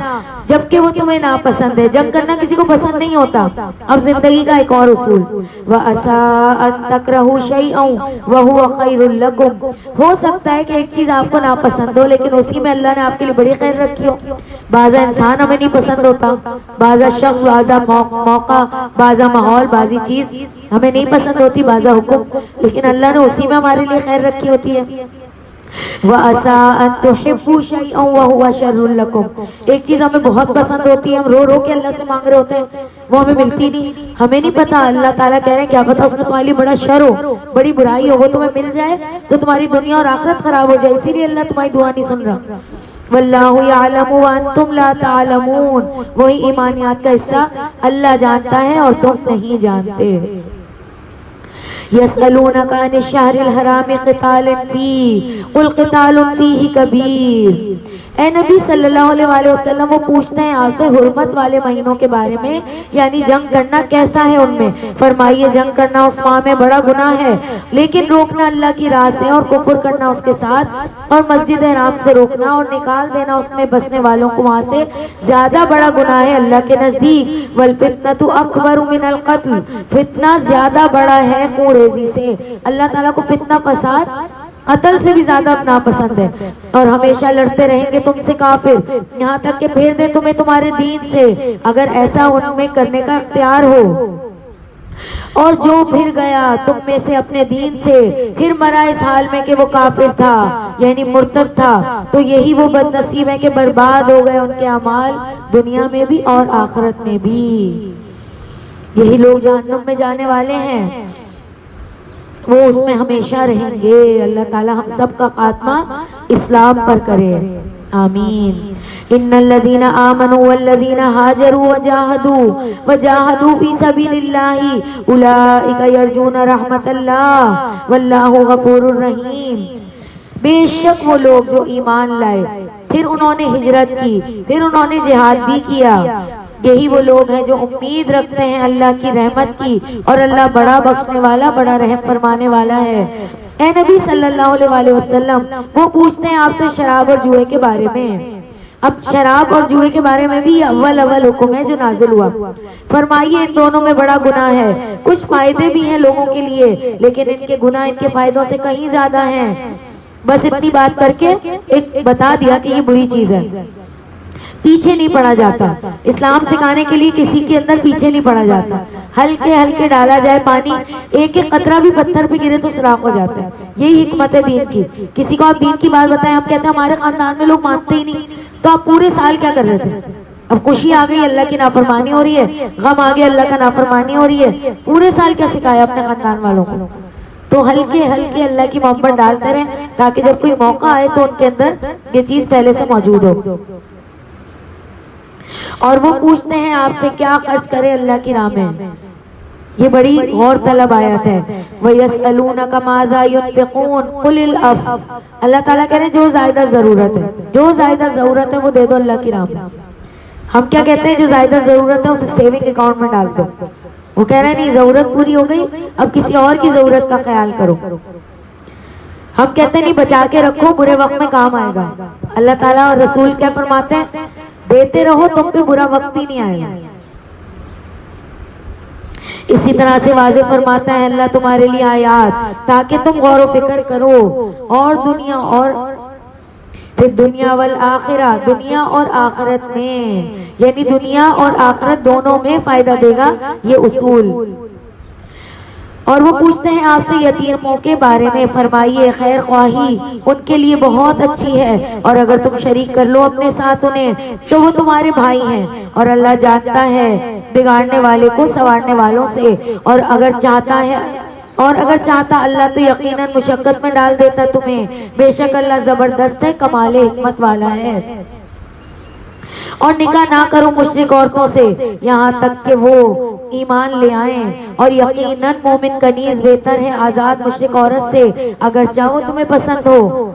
جبکہ وہ تمہیں ناپسند ہے. جنگ کرنا کسی کو پسند نہیں ہوتا. اب زندگی کا ایک اور اصول, وَعَسَىٰ أَن تَكْرَهُوا شَيْئًا وَهُوَ خَيْرٌ لَكُمْ, ہو سکتا ہے کہ ایک چیز آپ کو ناپسند ہو لیکن اسی میں اللہ نے آپ کے لیے بڑی خیر رکھی ہو. بعضا انسان ہمیں نہیں پسند ہوتا, بعضا شخص, بعضا موقع, بعضا ماحول, بعضی چیز ہمیں نہیں پسند ہوتی, بعضا حکم, لیکن اللہ نے اسی میں ہمارے لیے خیر رکھی ہوتی ہے. وَعَسَىٰ أَن تُحِبُّوا شَيْئًا وَهُوَ شَرٌّ لَكُمْ. ایک چیز ہمیں بہت پسند ہوتی ہے، ہم رو رو کے اللہ سے مانگ رہے ہوتے ہیں، وہ ہمیں ملتی نہیں، ہمیں نہیں پتا، اللہ تعالیٰ کہہ رہے ہیں کیا پتا اس میں تمہارے لیے بڑا شر ہو، بڑی برائی ہو، وہ تمہیں مل جائے تو تمہاری دنیا اور آخرت خراب ہو جائے، اسی لیے اللہ تمہاری دعا نہیں سن رہا. واللہ یعلم وانتم لا تعلمون. وہی ایمانیات کا حصہ، اللہ جانتا ہے اور تم نہیں جانتے. یسألونک عن الشہر الحرام قتال فیہ قل قتال فیہ کبیر. اے نبی صلی اللہ علیہ وآلہ وسلم، وہ پوچھتے ہیں آپ سے حرمت والے مہینوں کے بارے میں، یعنی جنگ کرنا کیسا ہے ان میں. فرمائیے جنگ کرنا اس ماہ میں بڑا گناہ ہے، لیکن روکنا اللہ کی راہ سے اور کفر کرنا اس کے ساتھ اور مسجد حرام سے روکنا اور نکال دینا اس میں بسنے والوں کو وہاں سے زیادہ بڑا گناہ ہے اللہ کے نزدیک. والفتنۃ اکبر من القتل. فتنہ زیادہ بڑا ہے خون ریزی سے. اللہ تعالیٰ کو فتنہ فساد قتل سے بھی زیادہ ناپسند ہے. اور ہمیشہ لڑتے رہیں گے تم سے کافر یہاں تک کہ پھیر دیں تمہیں تمہارے دین سے، اگر ایسا ان میں کرنے کا اختیار ہو. اور جو پھر گیا تم میں سے اپنے دین سے، پھر مرا اس حال میں کہ وہ کافر تھا یعنی مرتد تھا، تو یہی وہ بد نصیب ہے کہ برباد ہو گئے ان کے اعمال دنیا میں بھی اور آخرت میں بھی. یہی لوگ جہنم میں جانے والے ہیں، وہ اس میں ہمیشہ رہیں گے. اللہ تعالی ہم سب کا خاتمہ اسلام پر کرے، آمین. ان الذين آمنوا والذين هاجروا وجاهدوا في سبيل الله اولئك يرجون رحمت الله والله غفور رحیم. بے شک وہ لوگ جو ایمان لائے، پھر انہوں نے ہجرت کی، پھر انہوں نے جہاد بھی کیا، یہی وہ لوگ ہیں جو امید رکھتے ہیں اللہ کی رحمت کی، اور اللہ بڑا بخشنے والا، بڑا رحم فرمانے والا ہے. اے نبی صلی اللہ علیہ وآلہ وسلم، وہ پوچھتے ہیں آپ سے شراب اور جوئے کے بارے میں. اب شراب اور جوئے کے بارے میں بھی اول حکم ہے جو نازل ہوا. فرمائیے ان دونوں میں بڑا گناہ ہے. کچھ فائدے بھی ہیں لوگوں کے لیے، لیکن ان کے گناہ ان کے فائدوں سے کہیں زیادہ ہیں. بس اتنی بات کر کے ایک بتا دیا کہ یہ بری چیز ہے، پیچھے نہیں پڑا جاتا. اسلام سکھانے کے لیے کسی کے اندر پیچھے نہیں پڑا جاتا. ہلکے ہلکے ڈالا جائے پانی، ایک ایک قطرہ بھی پتھر پہ گرے تو سراخ ہو جاتا ہے. یہی حکمت ہے دین کی. کسی کو آپ دین کی بات بتائیں، آپ کہتے ہیں ہمارے خاندان میں لوگ مانتے ہی نہیں، تو آپ پورے سال کیا کر رہے تھے؟ اب خوشی آ گئی اللہ کی نافرمانی ہو رہی ہے، غم آ گیا اللہ کا نافرمانی ہو رہی ہے، پورے سال کیا سکھایا اپنے خاندان والوں کو؟ تو ہلکے ہلکے اللہ کی محبت ڈالتے رہیں تاکہ جب کوئی موقع آئے تو ان کے اندر یہ چیز پہلے سے موجود ہو. اور وہ پوچھتے ہیں آپ سے کیا خرچ کرے اللہ کی راہ میں. یہ بڑی غور طلب آیت ہے. وَيَسْأَلُونَكَ مَاذَا يُنْفِقُونَ قُلِ الْعَفْوَ. اللہ تعالیٰ کہہ رہے ہیں جو زائدہ ضرورت ہے، جو زائدہ ضرورت ہے وہ دے دو اللہ کی راہ میں. ہم کیا کہتے ہیں جو زائدہ ضرورت ہے اسے سیونگ اکاؤنٹ میں ڈال دو. وہ کہہ رہے ہیں نہیں ضرورت پوری ہو گئی، اب کسی اور کی ضرورت کا خیال کرو. ہم کہتے ہیں نہیں بچا کے رکھو، برے وقت میں کام آئے گا. اللہ تعالیٰ اور رسول کیا فرماتے ہیں؟ دیتے رہو تم پہ برا وقت ہی نہیں آئے گا. اسی طرح سے واضح فرماتا ہے اللہ تمہارے لیے آیات تاکہ تم غور و فکر کرو، اور دنیا اور پھر دنیا والآخرہ، دنیا اور آخرت میں، یعنی دنیا اور آخرت دونوں میں فائدہ دے گا یہ اصول. اور وہ پوچھتے ہیں آپ سے یتیموں کے بارے میں. فرمائیے خیر خواہی ان کے لیے بہت اچھی ہے، اور اگر تم شریک کر لو اپنے ساتھ انہیں تو وہ تمہارے بھائی ہیں، اور اللہ جانتا ہے بگاڑنے والے کو سنوارنے والوں سے. اور اگر چاہتا اللہ تو یقیناً مشقت میں ڈال دیتا تمہیں، بے شک اللہ زبردست ہے، کمال حکمت والا ہے. اور نکاح نہ کرو مشرک عورتوں سے یہاں تک کہ وہ ایمان لے آئیں، اور یقیناً مومن کنیز بہتر ہے آزاد مشرک عورت سے اگر چاہو تمہیں پسند ہو.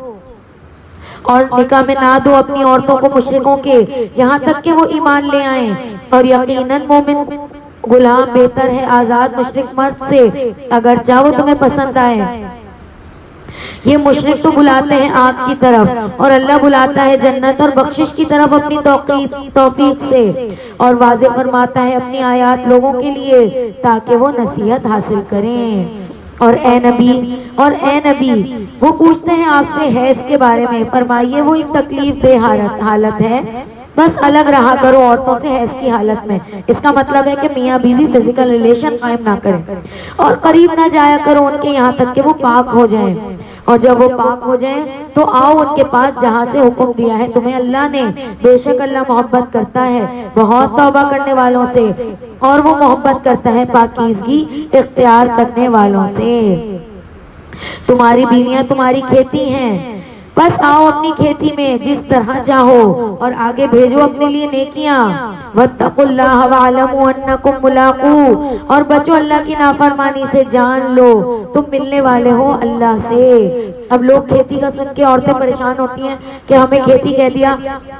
اور نکاح میں نہ دو اپنی عورتوں کو مشرکوں کے یہاں تک کہ وہ ایمان لے آئیں، اور یقیناً مومن غلام بہتر ہے آزاد مشرک مرد سے اگر چاہو تمہیں پسند آئے. یہ مشرک تو بلاتے ہیں آگ کی طرف، اور اللہ بلاتا ہے جنت اور بخشش کی طرف اپنی توفیق سے. اور واضح فرماتا ہے اپنی آیات لوگوں کے لیے تاکہ وہ نصیحت حاصل کریں. اور اے نبی وہ پوچھتے ہیں آپ سے حیض کے بارے میں. فرمائیے وہ ایک تکلیف دہ حالت ہے، بس الگ رہا کرو عورتوں سے حیض کی حالت میں. اس کا مطلب ہے کہ میاں بیوی فزیکل ریلیشن قائم نہ کریں، اور قریب نہ جایا کرو ان کے یہاں تک کہ وہ پاک ہو جائیں. اور جب وہ پاک ہو جائیں تو آؤ ان کے پاس جہاں سے حکم دیا ہے تمہیں اللہ نے، بے شک اللہ محبت کرتا ہے بہت توبہ کرنے والوں سے، اور وہ محبت کرتا ہے پاکیزگی اختیار کرنے والوں سے۔ تمہاری بیویاں تمہاری کھیتی ہیں، بس آؤ اپنی کھیتی میں جس طرح چاہو اور آگے بھیجو اپنے لیے نیکیاں۔ واتقوا اللہ واعلموا انکم ملاقوہ، اور بچو اللہ کی نافرمانی سے، جان لو تم ملنے والے ہو اللہ سے۔ اب لوگ کھیتی کا سن کے عورتیں پریشان ہوتی ہیں کہ ہمیں کھیتی کہہ دیا۔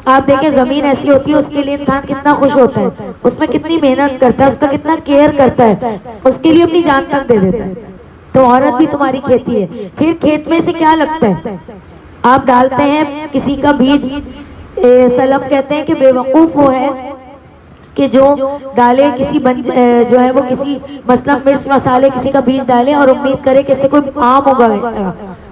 آپ دیکھیں زمین ایسی ہوتی ہے، اس کے لیے انسان کتنا خوش ہوتا ہے، اس میں کتنی محنت کرتا ہے، اس کا کتنا کیئر کرتا ہے، اس کے لیے اپنی جان تک دے دیتا ہے۔ تو عورت بھی تمہاری کھیتی ہے۔ پھر کھیت میں سے کیا لگتا ہے؟ آپ ڈالتے ہیں کسی کا بیج، سلف کہتے ہیں کہ بے وقوف وہ ہے کہ جو ڈالے کسی جو ہے وہ کسی مثلا مرچ مسالے کسی کا بیج ڈالے اور امید کرے کہ اس سے کوئی آم ہوگا،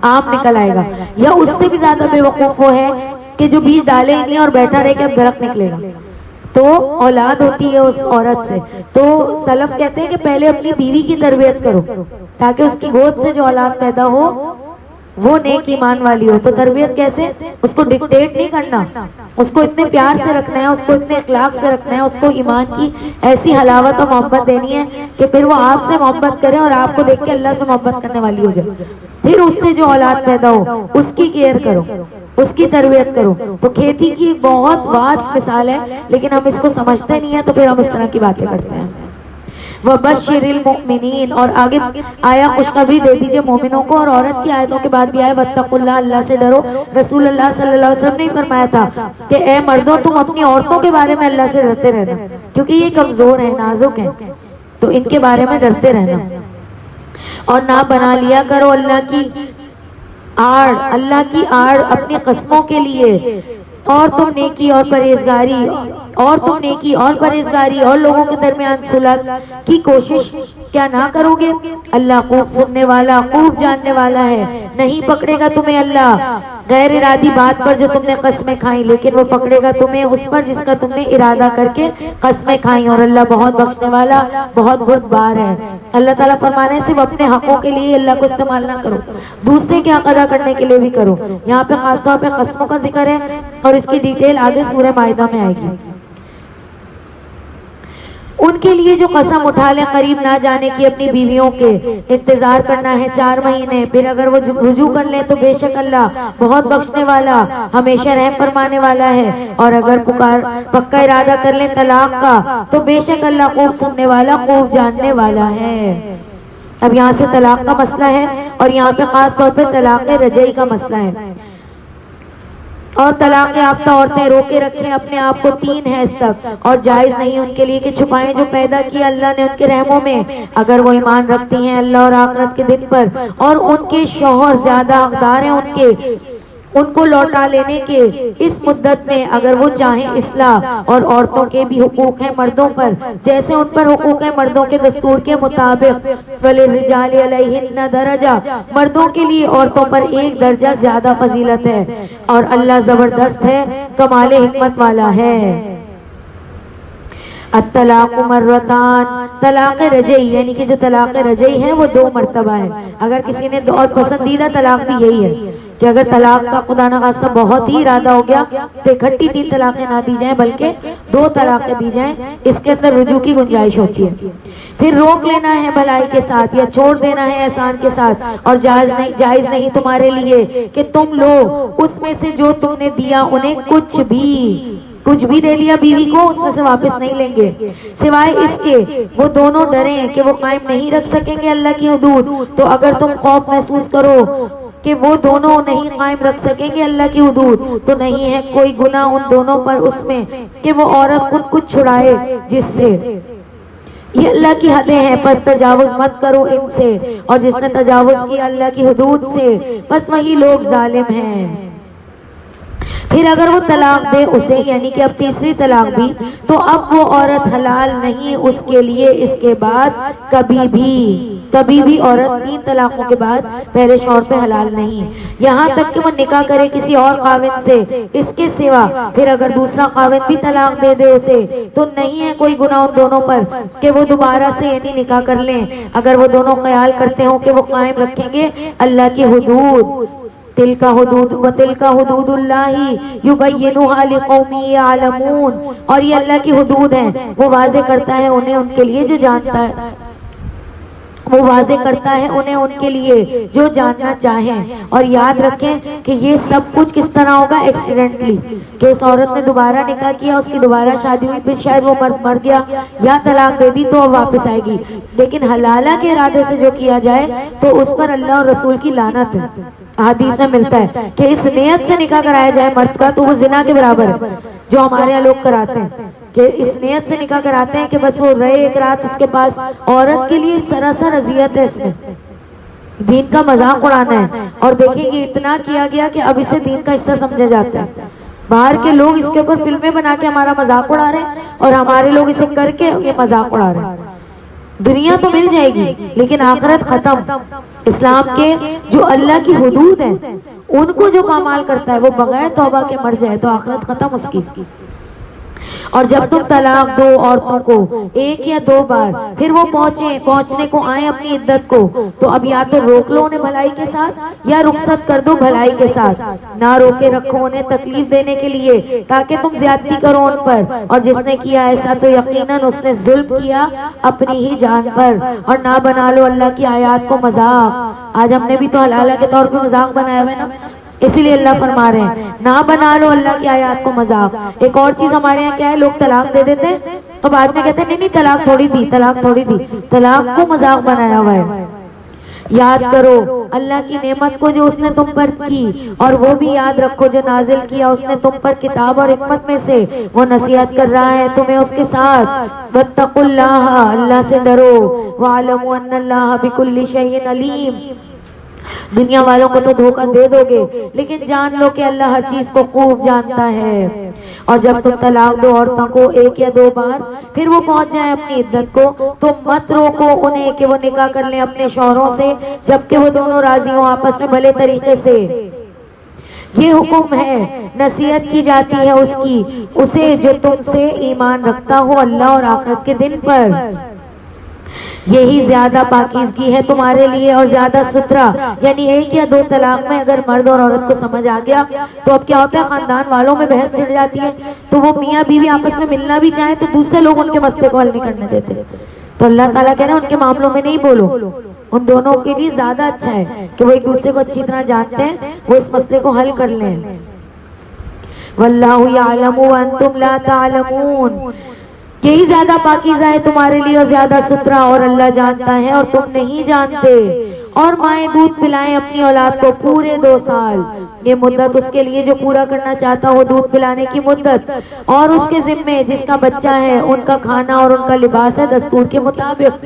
آم نکل آئے گا، یا اس سے بھی زیادہ بے وقوف وہ ہے کہ جو بیج ڈالے ہی نہیں اور بیٹھا رہے کہ اب درخت نکلے گا۔ تو اولاد ہوتی ہے اس عورت سے، تو سلف کہتے ہیں کہ پہلے اپنی بیوی کی تربیت کرو تاکہ اس کی گود سے جو اولاد پیدا ہو وہ نیک ایمان والی ہو۔ تو تربیت کیسے؟ اس کو ڈکٹیٹ نہیں کرنا، اس کو اتنے پیار سے رکھنا ہے، اس کو اتنے اخلاق سے رکھنا ہے، اس کو ایمان کی ایسی حلاوت اور محبت دینی ہے کہ پھر وہ آپ سے محبت کرے اور آپ کو دیکھ کے اللہ سے محبت کرنے والی ہو جائے۔ پھر اس سے جو اولاد پیدا ہو اس کی کیئر کرو، اس کی تربیت کرو۔ تو کھیتی کی بہت واسط مثال ہے، لیکن ہم اس کو سمجھتے نہیں ہیں تو پھر ہم اس طرح کی باتیں کرتے ہیں۔ وَبَشِّرِ الْمُؤْمِنِينَ، اور آگے آیا خوشخبری دے دیجئے مومنوں کو، اور عورت کی آیتوں کے بعد بھی آیا وَاتَّقُوا اللَّهَ، اللہ سے ڈرو۔ رسول اللہ صلی اللہ علیہ وسلم نے فرمایا تھا کہ اے مردوں تم اپنی عورتوں کے بارے میں اللہ سے ڈرتے رہنا، کیونکہ یہ کمزور ہیں، نازک ہیں، تو ان کے بارے میں ڈرتے رہنا۔ اور نہ بنا لیا کرو اللہ کی آڑ اپنی قسموں کے لیے، اور تم نیکی اور پرہیزگاری اور لوگوں کے درمیان صلح کی کوشش کیا نہ کرو گے؟ اللہ خوب سننے والا، خوب جاننے والا ہے۔ نہیں پکڑے گا تمہیں اللہ غیر ارادی بات پر جو تم نے قسمیں کھائیں، لیکن وہ پکڑے گا تمہیں اس پر جس کا تم نے ارادہ کر کے قسمیں کھائیں، اور اللہ بہت بخشنے والا بہت بردبار ہے۔ اللہ تعالیٰ فرمانے صرف اپنے حقوں کے لیے اللہ کو استعمال نہ کرو، دوسرے کے حق ادا کرنے کے لیے بھی کرو۔ یہاں پہ خاص طور پہ قسموں کا ذکر ہے اور اس کی ڈیٹیل آگے سورہ مائدہ میں آئے گی۔ ان کے لیے جو قسم اٹھا لیں قریب نہ جانے کی اپنی بیویوں کے، انتظار کرنا ہے 4 مہینے، پھر اگر وہ رجوع کر لیں تو بے شک اللہ بہت بخشنے والا ہمیشہ رحم فرمانے والا ہے، اور اگر پکا ارادہ کر لیں طلاق کا تو بے شک اللہ خوب سننے والا خوب جاننے والا ہے۔ اب یہاں سے طلاق کا مسئلہ ہے، اور یہاں پہ خاص طور پہ طلاق رجعی کا مسئلہ ہے۔ اور طلاق یافتہ عورتیں روکے رکھیں اپنے آپ کو 3 حیض تک، اور جائز نہیں ان کے لیے کہ چھپائیں جو پیدا کیا اللہ نے ان کے رحموں میں، اگر وہ ایمان رکھتی ہیں اللہ اور آخرت کے دن پر، اور ان کے شوہر زیادہ حقدار ہیں ان کو لوٹا لینے کے اس مدت میں، اگر وہ چاہیں اصلاح۔ اور عورتوں کے بھی حقوق ہیں مردوں پر، جیسے ان پر حقوق ہیں مردوں کے دستور کے مطابق۔ وَلِلرِّجَالِ عَلَيْهِنَّ دَرَجَةٌ، مردوں کے لیے عورتوں پر 1 درجہ زیادہ فضیلت ہے، اور اللہ زبردست ہے، کمال حکمت والا ہے۔ الطلاق مرتان، طلاق رجعی یعنی کہ جو طلاق رجعی ہے وہ 2 مرتبہ ہے۔ اگر کسی نے اور پسندیدہ طلاق بھی یہی ہے کہ اگر طلاق کا خدا نخواستہ بہت ہی ارادہ ہو گیا تو اکٹھی 3 طلاقیں نہ دی جائیں بلکہ 2 طلاقیں دی جائیں، اس کے اندر رجوع کی گنجائش ہوتی ہے۔ پھر روک لینا ہے بھلائی کے ساتھ یا چھوڑ دینا ہے احسان کے ساتھ، اور جائز نہیں تمہارے لیے کہ تم لوگ اس میں سے جو تم نے دیا انہیں کچھ بھی دے لیا بیوی کو، اس میں سے واپس نہیں لیں گے، سوائے اس کے وہ دونوں ڈریں کہ وہ قائم نہیں رکھ سکیں گے اللہ کی حدود۔ تو اگر تم خوف محسوس کرو کہ وہ دونوں نہیں قائم رکھ سکیں گے اللہ کی حدود، تو نہیں ہے کوئی گناہ ان دونوں پر اس میں کہ وہ عورت خود کچھ چھڑائے جس سے، یہ اللہ کی حدیں ہیں، پس تجاوز مت کرو ان سے، اور جس نے تجاوز کیا اللہ کی حدود سے بس وہی لوگ ظالم ہیں۔ پھر اگر وہ طلاق دے اسے، یعنی کہ اب 3ری طلاق بھی، تو اب وہ عورت حلال نہیں اس کے لیے اس کے بعد کبھی بھی۔ کبھی بھی عورت 3 طلاقوں کے بعد پہلے شوہر پہ حلال نہیں، یہاں تک کہ وہ نکاح کرے کسی اور خاوند سے اس کے سوا، پھر اگر دوسرا خاوند بھی طلاق دے دے اسے تو نہیں ہے کوئی گناہ ان دونوں پر کہ وہ دوبارہ سے یعنی نکاح کر لیں، اگر وہ دونوں خیال کرتے ہوں کہ وہ قائم رکھیں گے اللہ کی حدود۔ تلک حدود وتلک حدود اللہ یبینھا لقوم یعلمون، اور یہ اللہ کی حدود ہیں، وہ واضح کرتا ہے انہیں ان کے لیے جو جانتا ہے، وہ واضح کرتا ہے انہیں ان کے لیے جو جاننا چاہیں۔ اور یاد رکھیں کہ یہ سب کچھ کس طرح ہوگا، ایکسیڈنٹلی، کہ اس عورت نے دوبارہ نکاح کیا، اس کی دوبارہ شادی ہوئی، پھر شاید وہ مرد مر گیا یا طلاق دے دی تو وہ واپس آئے گی، لیکن حلالہ کے ارادے سے جو کیا جائے تو اس پر اللہ اور رسول کی لعنت ہے۔ حدیث میں ملتا ہے کہ اس نیت سے نکاح کرایا جائے مرد کا تو وہ زنا کے برابر ہے، جو ہمارے یہاں لوگ کراتے ہیں کہ اس نیت سے نکاح کراتے ہیں کہ بس وہ رہے ایک رات اس کے پاس، عورت کے لیے سراسر اذیت ہے، اس میں دین کا مذاق اڑانا ہے۔ اور دیکھیں گے اتنا کیا گیا کہ اب اسے دین کا حصہ سمجھا جاتا ہے، باہر کے لوگ اس کے اوپر فلمیں بنا کے ہمارا مذاق اڑا رہے ہیں اور ہمارے لوگ اسے کر کے یہ مذاق اڑا رہے ہیں۔ دنیا تو مل جائے گی لیکن آخرت ختم۔ اسلام کے جو اللہ کی حدود ہیں ان کو جو پامال کرتا ہے وہ بغیر توبہ کے مر جائے تو آخرت ختم اس کی۔ اور جب تم طلاق دو عورتوں کو 1 یا 2 بار، پھر وہ پہنچنے کو آئیں اپنی عدت کو، تو اب یا تو روک لو انہیں بھلائی کے ساتھ یا رخصت کر دو بھلائی کے ساتھ، نہ روکے رکھو انہیں تکلیف دینے کے لیے تاکہ تم زیادتی کرو ان پر، اور جس نے کیا ایسا تو یقیناً اس نے ظلم کیا اپنی ہی جان پر۔ اور نہ بنا لو اللہ کی آیات کو مذاق، آج ہم نے بھی تو حلالہ کے طور پہ مذاق بنایا ہوا ہے نا، اسی لیے اللہ فرما رہے ہیں نہ بنا لو اللہ کی آیات کو مذاق۔ ایک اور چیز ہمارے یہاں کیا ہے، لوگ طلاق دے دیتے ہیں تو بعد میں کہتے ہیں نہیں طلاق تھوڑی دی، طلاق تھوڑی دی، طلاق کو مذاق بنایا ہوا ہے۔ یاد کرو اللہ کی نعمت کو جو اس نے تم پر کی، اور وہ بھی یاد رکھو جو نازل کیا اس نے تم پر کتاب اور حکمت میں سے، وہ نصیحت کر رہا ہے تمہیں اس کے ساتھ۔ واتقوا اللہ، اللہ سے ڈرو، واعلموا ان اللہ بکل شیء علیم۔ دنیا والوں کو تو دھوکہ دے دو گے لیکن جان لو کہ اللہ ہر چیز کو خوب جانتا ہے۔ اور جب تم طلاق دو عورتوں کو 1 یا 2 بار، پھر وہ پہنچ جائیں اپنی عدت کو، تو مت روکو انہیں کہ وہ نکاح کر لیں اپنے شوہروں سے جبکہ وہ دونوں راضی ہوں آپس میں بھلے طریقے سے۔ یہ حکم ہے، نصیحت کی جاتی ہے اس کی، اسے جو تم سے ایمان رکھتا ہو اللہ اور آخرت کے دن پر۔ یہی زیادہ پاکیزگی ہے تمہارے لیے اور زیادہ ستھرا، یعنی 1 یا 2 طلاق میں اگر مرد اور عورت کو سمجھ آ گیا تو اب کیا ہوتا ہے، خاندان والوں میں بحث چھڑ جاتی ہے، تو وہ میاں بیوی آپس میں ملنا بھی چاہیں تو دوسرے لوگ ان کے مسئلے کو حل نہیں کرنے دیتے۔ تو اللہ تعالیٰ کہہ رہے ہیں ان کے معاملوں میں نہیں بولو، ان دونوں کے لیے زیادہ اچھا ہے کہ وہ ایک دوسرے کو اچھی طرح جانتے ہیں، وہ اس مسئلے کو حل کر لیں۔ واللہ یعلم وانتم لا تعلمون، یہی زیادہ پاکیزہ ہے تمہارے لیے اور زیادہ ستھرا، اور اللہ جانتا ہے اور تم نہیں جانتے۔ اور مائیں دودھ پلائیں اپنی اولاد کو پورے 2 سال، یہ مدت اس کے لیے جو پورا کرنا چاہتا ہو دودھ پلانے کی مدت، اور اس کے ذمے جس کا بچہ ہے ان کا کھانا اور ان کا لباس ہے دستور کے مطابق۔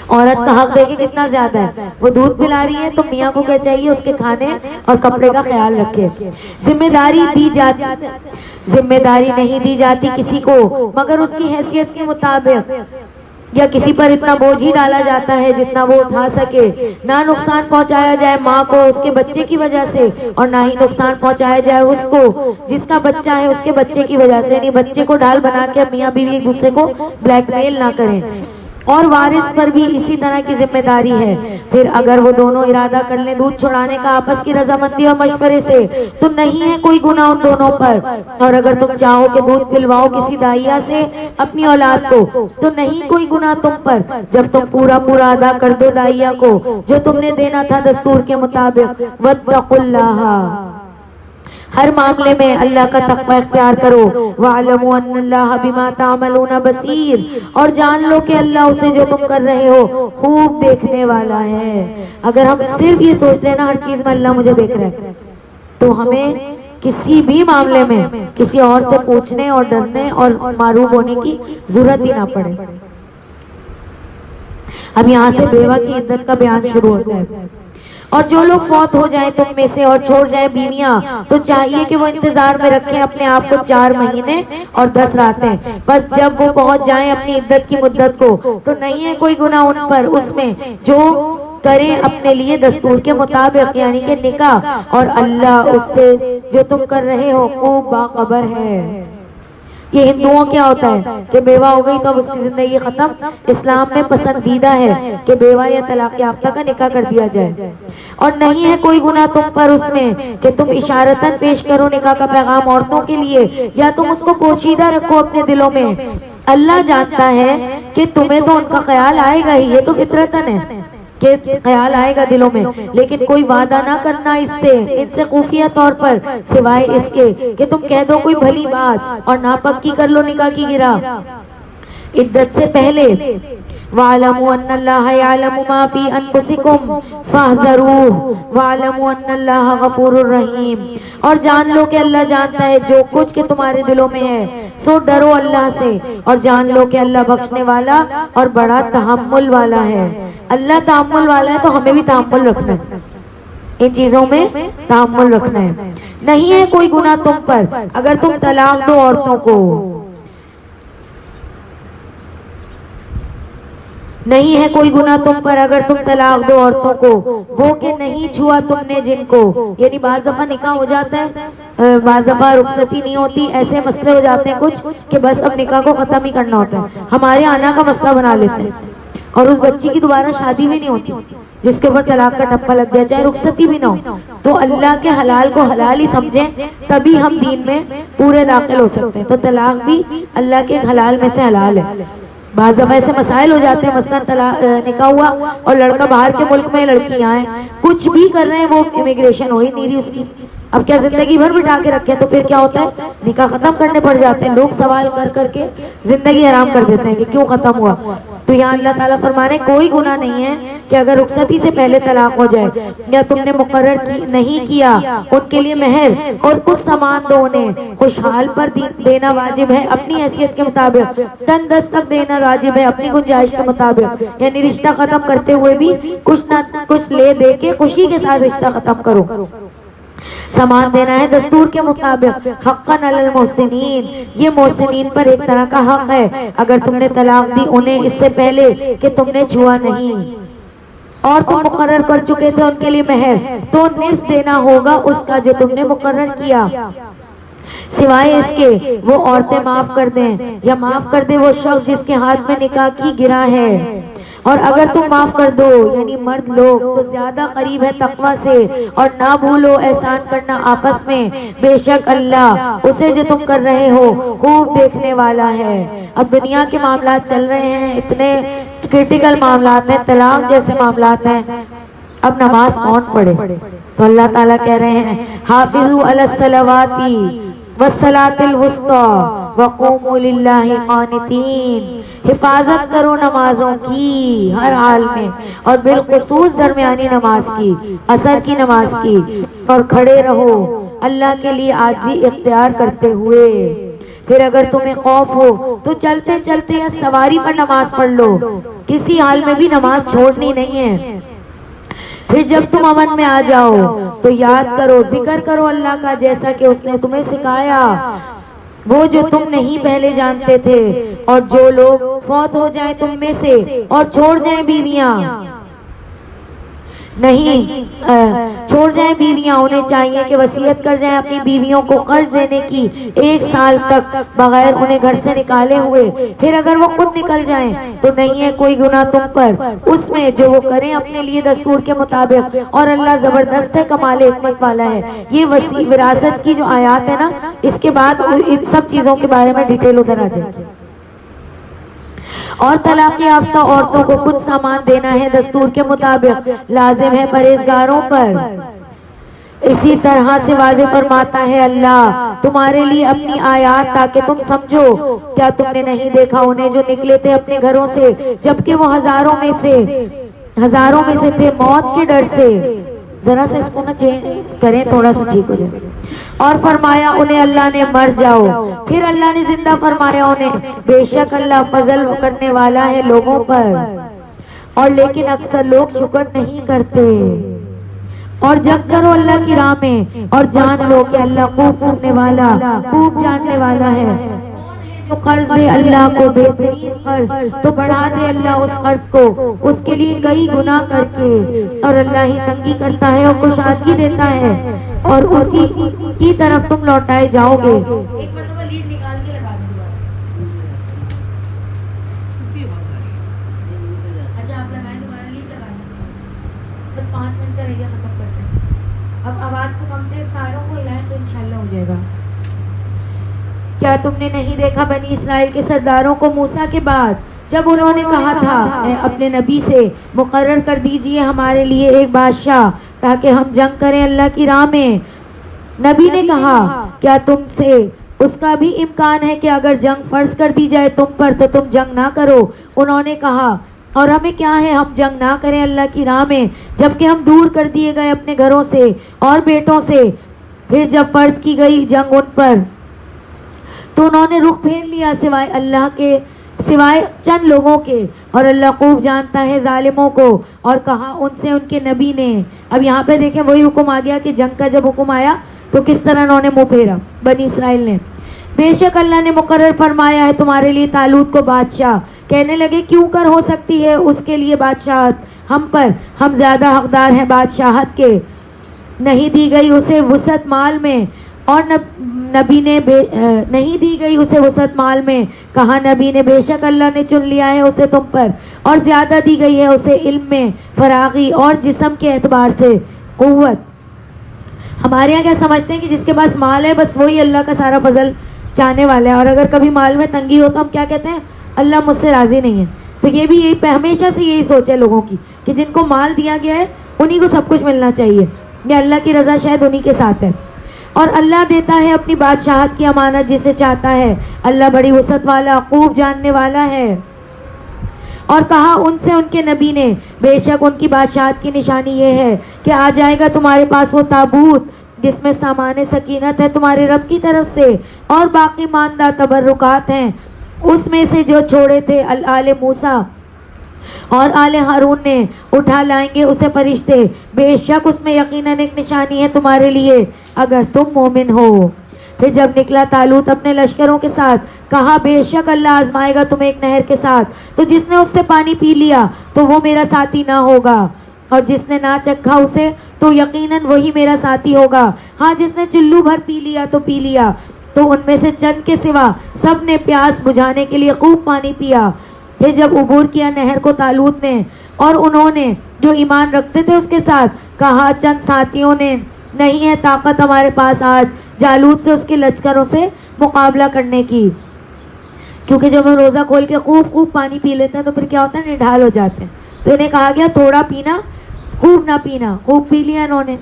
عورت کا حق دیکھیں کتنا زیادہ ہے، وہ دودھ پلا رہی ہے تو میاں کو کیا چاہیے، اس کے کھانے اور کپڑے کا خیال رکھے۔ ذمہ داری دی جاتی، ذمہ داری نہیں دی جاتی کسی کو مگر اس کی حیثیت کے مطابق، یا کسی پر اتنا بوجھ ہی ڈالا جاتا ہے جتنا وہ اٹھا سکے، نہ نقصان پہنچایا جائے ماں کو اس کے بچے کی وجہ سے، اور نہ ہی نقصان پہنچایا جائے اس کو جس کا بچہ ہے اس کے بچے کی وجہ سے، یعنی بچے کو ڈال بنا کے میاں بیوی ایک دوسرے کو بلیک میل نہ کریں۔ اور وارث پر بھی اسی طرح کی ذمہ داری ہے۔ پھر اگر وہ دونوں ارادہ کر لیں دودھ چھڑانے کا آپس کی رضامندی اور مشورے سے تو نہیں ہے کوئی گناہ ان دونوں پر، اور اگر تم چاہو کہ دودھ پلواؤ کسی دائیا سے اپنی اولاد کو تو نہیں کوئی گناہ تم پر، جب تم پورا ادا کر دو دائیا کو جو تم نے دینا تھا دستور کے مطابق۔ واتقوا اللہ، ہر معاملے میں اللہ کا تقوی اختیار کرو۔ وَاعْلَمُوا أَنَّ اللَّهَ بِمَا تَعْمَلُونَ بَصِيرٌ، اور جان لو کہ اللہ اسے جو تم کر رہے ہو خوب دیکھنے والا ہے۔ اگر ہم صرف یہ سوچ رہے نا ہر چیز میں اللہ مجھے دیکھ رہا ہے تو ہمیں کسی بھی معاملے میں کسی اور سے پوچھنے اور ڈرنے اور معروف ہونے کی ضرورت ہی نہ پڑے۔ اب یہاں سے بیوہ کی عدت کا بیان شروع ہوتا ہے۔ اور جو لوگ فوت ہو جائیں تم میں سے اور چھوڑ جائیں بیویاں تو چاہیے کہ وہ انتظار میں رکھیں اپنے آپ کو 4 مہینے اور 10 راتیں، بس جب وہ پہنچ جائیں اپنی عدت کی مدت کو تو نہیں ہے کوئی گناہ ان پر اس میں جو کریں اپنے لیے دستور کے مطابق، یعنی کہ نکاح، اور اللہ اس سے جو تم کر رہے ہو خوب باخبر ہے۔ یہ ہندوؤں کیا ہوتا ہے کہ بیوہ ہو گئی تو اب اس کی زندگی ختم، اسلام میں پسندیدہ ہے کہ بیوہ یا طلاق یافتہ کا نکاح کر دیا جائے، اور نہیں ہے کوئی گناہ تم پر اس میں کہ تم اشارتاً پیش کرو نکاح کا پیغام عورتوں کے لیے یا تم اس کو پوشیدہ رکھو اپنے دلوں میں۔ اللہ جانتا ہے کہ تمہیں تو ان کا خیال آئے گا ہی، یہ تو فطرتاً ہے کہ خیال آئے گا دلوں میں، لیکن کوئی وعدہ نہ کرنا ان سے خفیہ طور پر، سوائے اس کے کہ تم کہہ دو کوئی بھلی بات اور ناپکی کر لو نکاح کی گرہ عدت سے پہلے۔ وَاعْلَمُوا أَنَّ اللَّهَ يَعْلَمُ مَا فِي أَنفُسِكُمْ فَاحْذَرُوهُ وَاعْلَمُوا أَنَّ اللَّهَ غَفُورٌ رَحِيمٌ، اور جان لو کہ اللہ جانتا ہے جو کچھ کہ تمہارے دلوں میں ہے، سو ڈرو اللہ سے اور جان لو کہ اللہ بخشنے والا اور بڑا تحمل والا ہے۔ اللہ تحمل والا ہے تو ہمیں بھی تحمل رکھنا ہے، ان چیزوں میں تحمل رکھنا ہے۔ نہیں ہے کوئی گناہ تم پر اگر تم طلاق دو عورتوں کو، نہیں ہے کوئی گناہ تم پر اگر تم طلاق دو عورتوں کو، وہ کہ نہیں چھوا تم نے جن کو، یعنی بعض دفعہ نکاح ہو جاتا ہے، بعض دفعہ رخصتی نہیں ہوتی، ایسے مسئلے ہو جاتے ہیں کچھ کہ بس اب نکاح کو ختم ہی کرنا ہوتا ہے، ہمارے آنا کا مسئلہ بنا لیتے ہیں اور اس بچی کی دوبارہ شادی بھی نہیں ہوتی جس کے اوپر طلاق کا ٹپا لگ جائے، چاہے رخصتی بھی نہ ہو۔ تو اللہ کے حلال کو حلال ہی سمجھیں تبھی ہم دین میں پورے داخل ہو سکتے ہیں۔ تو طلاق بھی اللہ کے حلال میں سے حلال ہے۔ بعض دفعہ ایسے مسائل ہو جاتے ہیں، مثلا نکاح ہوا اور لڑکا باہر کے ملک میں، لڑکی یہاں ہے، کچھ بھی کر رہے ہیں، وہ امیگریشن ہو ہی نہیں رہی اس کی، اب کیا زندگی بھر بٹھا کے رکھے تو پھر کیا ہوتا ہے، نکاح ختم کرنے پڑ جاتے ہیں، لوگ سوال کر کر کے زندگی حرام کر دیتے ہیں کہ کیوں ختم ہوا۔ تو یہاں اللہ تعالیٰ فرمانے کوئی گناہ نہیں ہے کہ اگر رخصتی سے پہلے طلاق ہو جائے یا تم نے مقرر نہیں کیا ان کے لیے مہر اور کچھ سامان دو انہیں، خوشحال پر دینا واجب ہے اپنی حیثیت کے مطابق، تن دستک دینا واجب ہے اپنی گنجائش کے مطابق، یعنی رشتہ ختم کرتے ہوئے بھی کچھ نہ کچھ لے دے کے خوشی کے ساتھ رشتہ ختم کرو۔ سامان دینا ہے دستور کے مطابق، حقاً علی المحسنین، یہ محسنین پر ایک طرح کا حق ہے اگر تم نے طلاق دی انہیں اس سے پہلے کہ تم نے چھوا نہیں اور تم مقرر کر چکے تھے ان کے لیے مہر، تو نصف دینا ہوگا اس کا جو تم نے مقرر کیا، سوائے اس کے وہ عورتیں معاف کر دیں یا معاف کر دے وہ شخص جس کے ہاتھ میں نکاح کی گرہ ہے، اور اگر تم معاف کر دو یعنی مرد لوگ تو زیادہ قریب ہے تقوی سے، اور نہ بھولو احسان کرنا آپس میں، بے شک اللہ اسے جو تم کر رہے ہو خوب دیکھنے والا ہے۔ اب دنیا کے معاملات چل رہے ہیں، اتنے کرٹیکل معاملات ہیں، طلاق جیسے معاملات ہیں، اب نماز کون پڑھے؟ تو اللہ تعالیٰ کہہ رہے ہیں حافظوا علی الصلوات والصلاۃ الوسطی وقوموا للہ قانتین، حفاظت کرو نمازوں کی ہر حال میں اور بالخصوص درمیانی نماز کی، عصر کی نماز کی، اور کھڑے رہو اللہ کے لیے عاجزی اختیار کرتے ہوئے۔ پھر اگر تمہیں خوف ہو تو چلتے چلتے یا سواری پر نماز پڑھ لو، کسی حال میں بھی نماز چھوڑنی نہیں ہے۔ پھر جب تم امن میں آ جاؤ تو یاد کرو، ذکر کرو اللہ کا جیسا کہ اس نے تمہیں سکھایا، وہ جو تم نہیں پہلے جانتے تھے، اور جو لوگ فوت ہو جائیں تم میں سے اور چھوڑ جائیں بیویاں، نہیں چھوڑ جائیں بیویاں، انہیں چاہیے کہ وصیت کر جائیں اپنی بیویوں کو قرض دینے کی 1 سال تک بغیر انہیں گھر سے نکالے ہوئے، پھر اگر وہ خود نکل جائیں تو نہیں ہے کوئی گناہ تم پر اس میں جو وہ کریں اپنے لیے دستور کے مطابق، اور اللہ زبردست ہے، کمال حکمت والا ہے۔ یہ وراثت کی جو آیات ہے نا، اس کے بعد ان سب چیزوں کے بارے میں ڈیٹیل ادھر آ جائے گی۔ اور طلاق یافتہ عورتوں کو کچھ سامان دینا ہے دستور کے مطابق، لازم ہے پرہیزگاروں پر۔ اسی طرح سے واضح فرماتا ہے اللہ تمہارے لیے اپنی آیات تاکہ تم سمجھو، کیا تم نے نہیں دیکھا انہیں جو نکلے تھے اپنے گھروں سے جبکہ وہ ہزاروں میں سے تھے موت کے ڈر سے، ذرا سے اس کو نہ چینج کریں تھوڑا سا ٹھیک ہو جائے، اور فرمایا انہیں اللہ نے مر جاؤ، پھر اللہ نے زندہ فرمایا انہیں، بے شک اللہ فضل کرنے والا ہے لوگوں پر، اور لیکن اکثر لوگ شکر نہیں کرتے۔ اور جنگ کرو اللہ کی راہ میں، اور جان لو کہ اللہ خوب سننے والا، خوب جاننے والا ہے۔ جو قرض دے اللہ کو بہترین قرض تو بڑھا دے اللہ اس قرض کو اس کے لیے کئی گناہ کر کے، اور اللہ ہی تنگی کرتا ہے اور کشادگی دیتا ہے، اور اسی کی طرف تم لوٹائے جاؤ گے۔ بس 5 منٹ کا رہ گیا، ختم کرتے ہیں۔ اب آواز کو کم تیز ساروں کو ہلائیں تو انشاءاللہ ہو جائے گا۔ کیا تم نے نہیں دیکھا بنی اسرائیل کے سرداروں کو موسیٰ کے بعد جب انہوں نے کہا تھا اے اپنے نبی سے مقرر کر دیجئے ہمارے لیے ایک بادشاہ تاکہ ہم جنگ کریں اللہ کی راہ میں؟ نبی نے کہا کیا تم سے اس کا بھی امکان ہے کہ اگر جنگ فرض کر دی جائے تم پر تو تم جنگ نہ کرو؟ انہوں نے کہا اور ہمیں کیا ہے ہم جنگ نہ کریں اللہ کی راہ میں جبکہ ہم دور کر دیے گئے اپنے گھروں سے اور بیٹوں سے۔ پھر جب فرض کی گئی جنگ ان پر تو انہوں نے رخ پھیر لیا سوائے اللہ کے، سوائے چند لوگوں کے، اور اللہ خوب جانتا ہے ظالموں کو۔ اور کہا ان سے ان کے نبی نے، اب یہاں پہ دیکھیں وہی حکم آ گیا کہ جنگ کا جب حکم آیا تو کس طرح انہوں نے منہ پھیرا بنی اسرائیل نے۔ بے شک اللہ نے مقرر فرمایا ہے تمہارے لیے طالوت کو بادشاہ۔ کہنے لگے کیوں کر ہو سکتی ہے اس کے لیے بادشاہت ہم پر، ہم زیادہ حقدار ہیں بادشاہت کے۔ نہیں دی گئی اسے وسعت مال میں، اور نبی نے نہیں دی گئی اسے وسعت مال میں، کہا نبی نے بے شک اللہ نے چن لیا ہے اسے تم پر، اور زیادہ دی گئی ہے اسے علم میں فراغی اور جسم کے اعتبار سے قوت۔ ہمارے یہاں کیا سمجھتے ہیں کہ جس کے پاس مال ہے بس وہی اللہ کا سارا فضل چاہنے والا ہے، اور اگر کبھی مال میں تنگی ہو تو ہم کیا کہتے ہیں اللہ مجھ سے راضی نہیں ہے۔ تو یہ بھی یہی ہمیشہ سے یہی سوچ ہے لوگوں کی کہ جن کو مال دیا گیا ہے انہی کو سب کچھ ملنا چاہیے، یا اللہ کی رضا شاید انہی کے ساتھ ہے۔ اور اللہ دیتا ہے اپنی بادشاہت کی امانت جسے چاہتا ہے، اللہ بڑی وسعت والا خوب جاننے والا ہے۔ اور کہا ان سے ان کے نبی نے بے شک ان کی بادشاہت کی نشانی یہ ہے کہ آ جائے گا تمہارے پاس وہ تابوت جس میں سامان سکینت ہے تمہارے رب کی طرف سے، اور باقی ماندہ تبرکات ہیں اس میں سے جو چھوڑے تھے آل موسیٰ اور آل ہارون نے، اٹھا لائیں گے اسے فرشتے، بے شک اس میں یقیناً ایک نشانی ہے تمہارے لیے اگر تم مومن ہو۔ پھر جب نکلا طالوت اپنے لشکروں کے ساتھ کہا بے شک اللہ آزمائے گا تمہیں ایک نہر کے ساتھ، تو جس نے اس سے پانی پی لیا تو وہ میرا ساتھی نہ ہوگا، اور جس نے نہ چکھا اسے تو یقیناً وہی میرا ساتھی ہوگا۔ ہاں جس نے چلو بھر پی لیا تو پی لیا، تو ان میں سے چند کے سوا سب نے پیاس بجھانے کے لیے خوب پانی پیا۔ پھر جب عبور کیا نہر کو طالوت نے اور انہوں نے جو ایمان رکھتے تھے اس کے ساتھ، کہا چند ساتھیوں نے نہیں ہے طاقت ہمارے پاس آج جالوت سے اس کے لشکروں سے مقابلہ کرنے کی، کیونکہ جب ہم روزہ کھول کے خوب پانی پی لیتے ہیں تو پھر کیا ہوتا ہے نڈھال ہو جاتے ہیں، تو انہیں کہا گیا تھوڑا پینا خوب نہ پینا، خوب پی لیا انہوں نے۔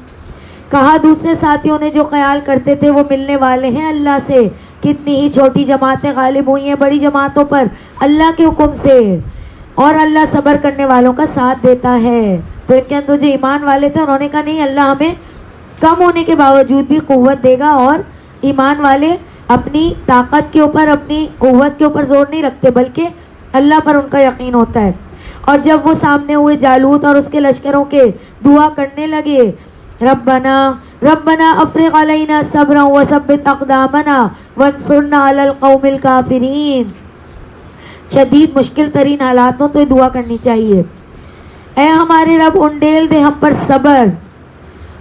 کہا دوسرے ساتھیوں نے جو خیال کرتے تھے وہ ملنے والے ہیں اللہ سے، کتنی ہی چھوٹی جماعتیں غالب ہوئی ہیں بڑی جماعتوں پر اللہ کے حکم سے، اور اللہ صبر کرنے والوں کا ساتھ دیتا ہے۔ تو ان کے اندر جو ایمان والے تھے انہوں نے کہا نہیں اللہ ہمیں کم ہونے کے باوجود بھی قوت دے گا، اور ایمان والے اپنی طاقت کے اوپر اپنی قوت کے اوپر زور نہیں رکھتے بلکہ اللہ پر ان کا یقین ہوتا ہے۔ اور جب وہ سامنے ہوئے جالوت اور اس کے لشکروں کے دعا کرنے لگے ربنا افرغ علینا صبرا وثبت اقدامنا وانصرنا علی القوم الکافرین۔ شدید مشکل ترین حالات ہوں تو یہ دعا کرنی چاہیے، اے ہمارے رب انڈیل دے ہم پر صبر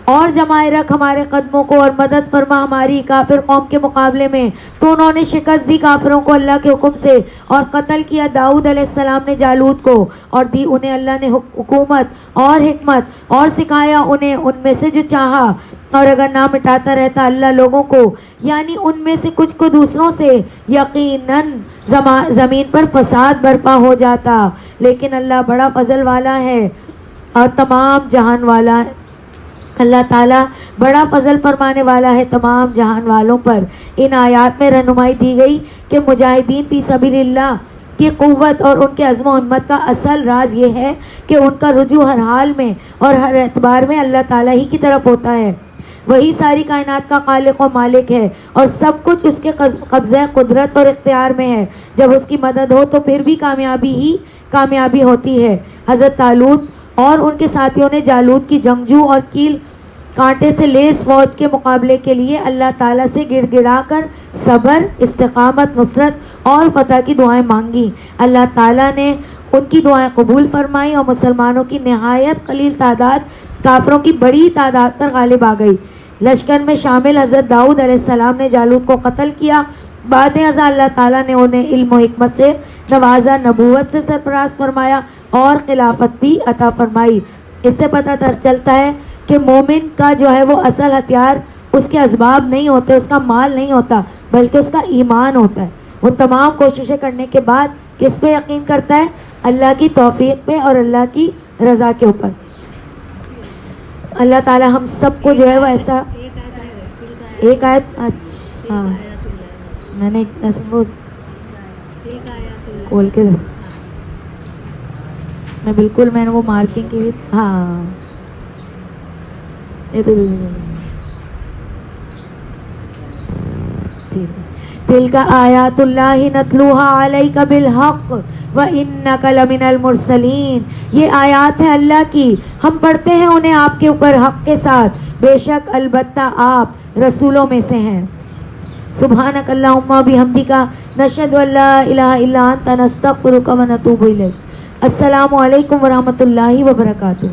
اور جمائے رکھ ہمارے قدموں کو، اور مدد فرما ہماری کافر قوم کے مقابلے میں۔ تو انہوں نے شکست دی کافروں کو اللہ کے حکم سے، اور قتل کیا داؤد علیہ السلام نے جالوت کو، اور دی انہیں اللہ نے حکومت اور حکمت، اور سکھایا انہیں ان میں سے جو چاہا، اور اگر نہ مٹاتا رہتا اللہ لوگوں کو یعنی ان میں سے کچھ کو دوسروں سے، یقیناً زمین پر فساد برپا ہو جاتا۔ لیکن اللہ بڑا فضل والا ہے اور تمام جہان والا ہے، اللہ تعالیٰ بڑا فضل فرمانے والا ہے تمام جہان والوں پر۔ ان آیات میں رہنمائی دی گئی کہ مجاہدین فی سبیل اللہ کی قوت اور ان کے عزم و ہمت کا اصل راز یہ ہے کہ ان کا رجوع ہر حال میں اور ہر اعتبار میں اللہ تعالیٰ ہی کی طرف ہوتا ہے، وہی ساری کائنات کا خالق و مالک ہے، اور سب کچھ اس کے قبضہ قدرت اور اختیار میں ہے۔ جب اس کی مدد ہو تو پھر بھی کامیابی ہوتی ہے۔ حضرت طالوت اور ان کے ساتھیوں نے جالوت کی جنگجو اور کیل کانٹے سے لیس فوج کے مقابلے کے لیے اللہ تعالیٰ سے گڑ گڑا کر صبر، استقامت، نصرت اور فتح کی دعائیں مانگی۔ اللہ تعالیٰ نے ان کی دعائیں قبول فرمائی اور مسلمانوں کی نہایت قلیل تعداد کافروں کی بڑی تعداد پر غالب آ گئی۔ لشکر میں شامل حضرت داؤد علیہ السلام نے جالوت کو قتل کیا۔ بعد ازاں اللہ تعالیٰ نے انہیں علم و حکمت سے نوازا، نبوت سے سرفراز فرمایا اور خلافت بھی عطا فرمائی۔ اس سے پتہ چلتا ہے کہ مومن کا جو ہے وہ اصل ہتھیار اس کے اسباب نہیں ہوتے، اس کا مال نہیں ہوتا، بلکہ اس کا ایمان ہوتا ہے۔ وہ تمام کوششیں کرنے کے بعد کس پہ یقین کرتا ہے؟ اللہ کی توفیق پہ اور اللہ کی رضا کے اوپر۔ اللہ تعالیٰ ہم سب کو جو ہے وہ ایسا ایک آیت، ہاں میں نے کھول کے میں بالکل میں نے وہ مارکنگ کی، ہاں تلک آیات اللہ نتلوہا علیک بالحق وانک لمن المرسلین، یہ آیات ہے اللہ کی، ہم پڑھتے ہیں انہیں آپ کے اوپر حق کے ساتھ، بے شک البتہ آپ رسولوں میں سے ہیں۔ سبحانک اللہم بحمدک نشہد ان لا الہ الا انت نستغفرک ونتوب الیک۔ السلام علیکم ورحمۃ اللہ وبرکاتہ۔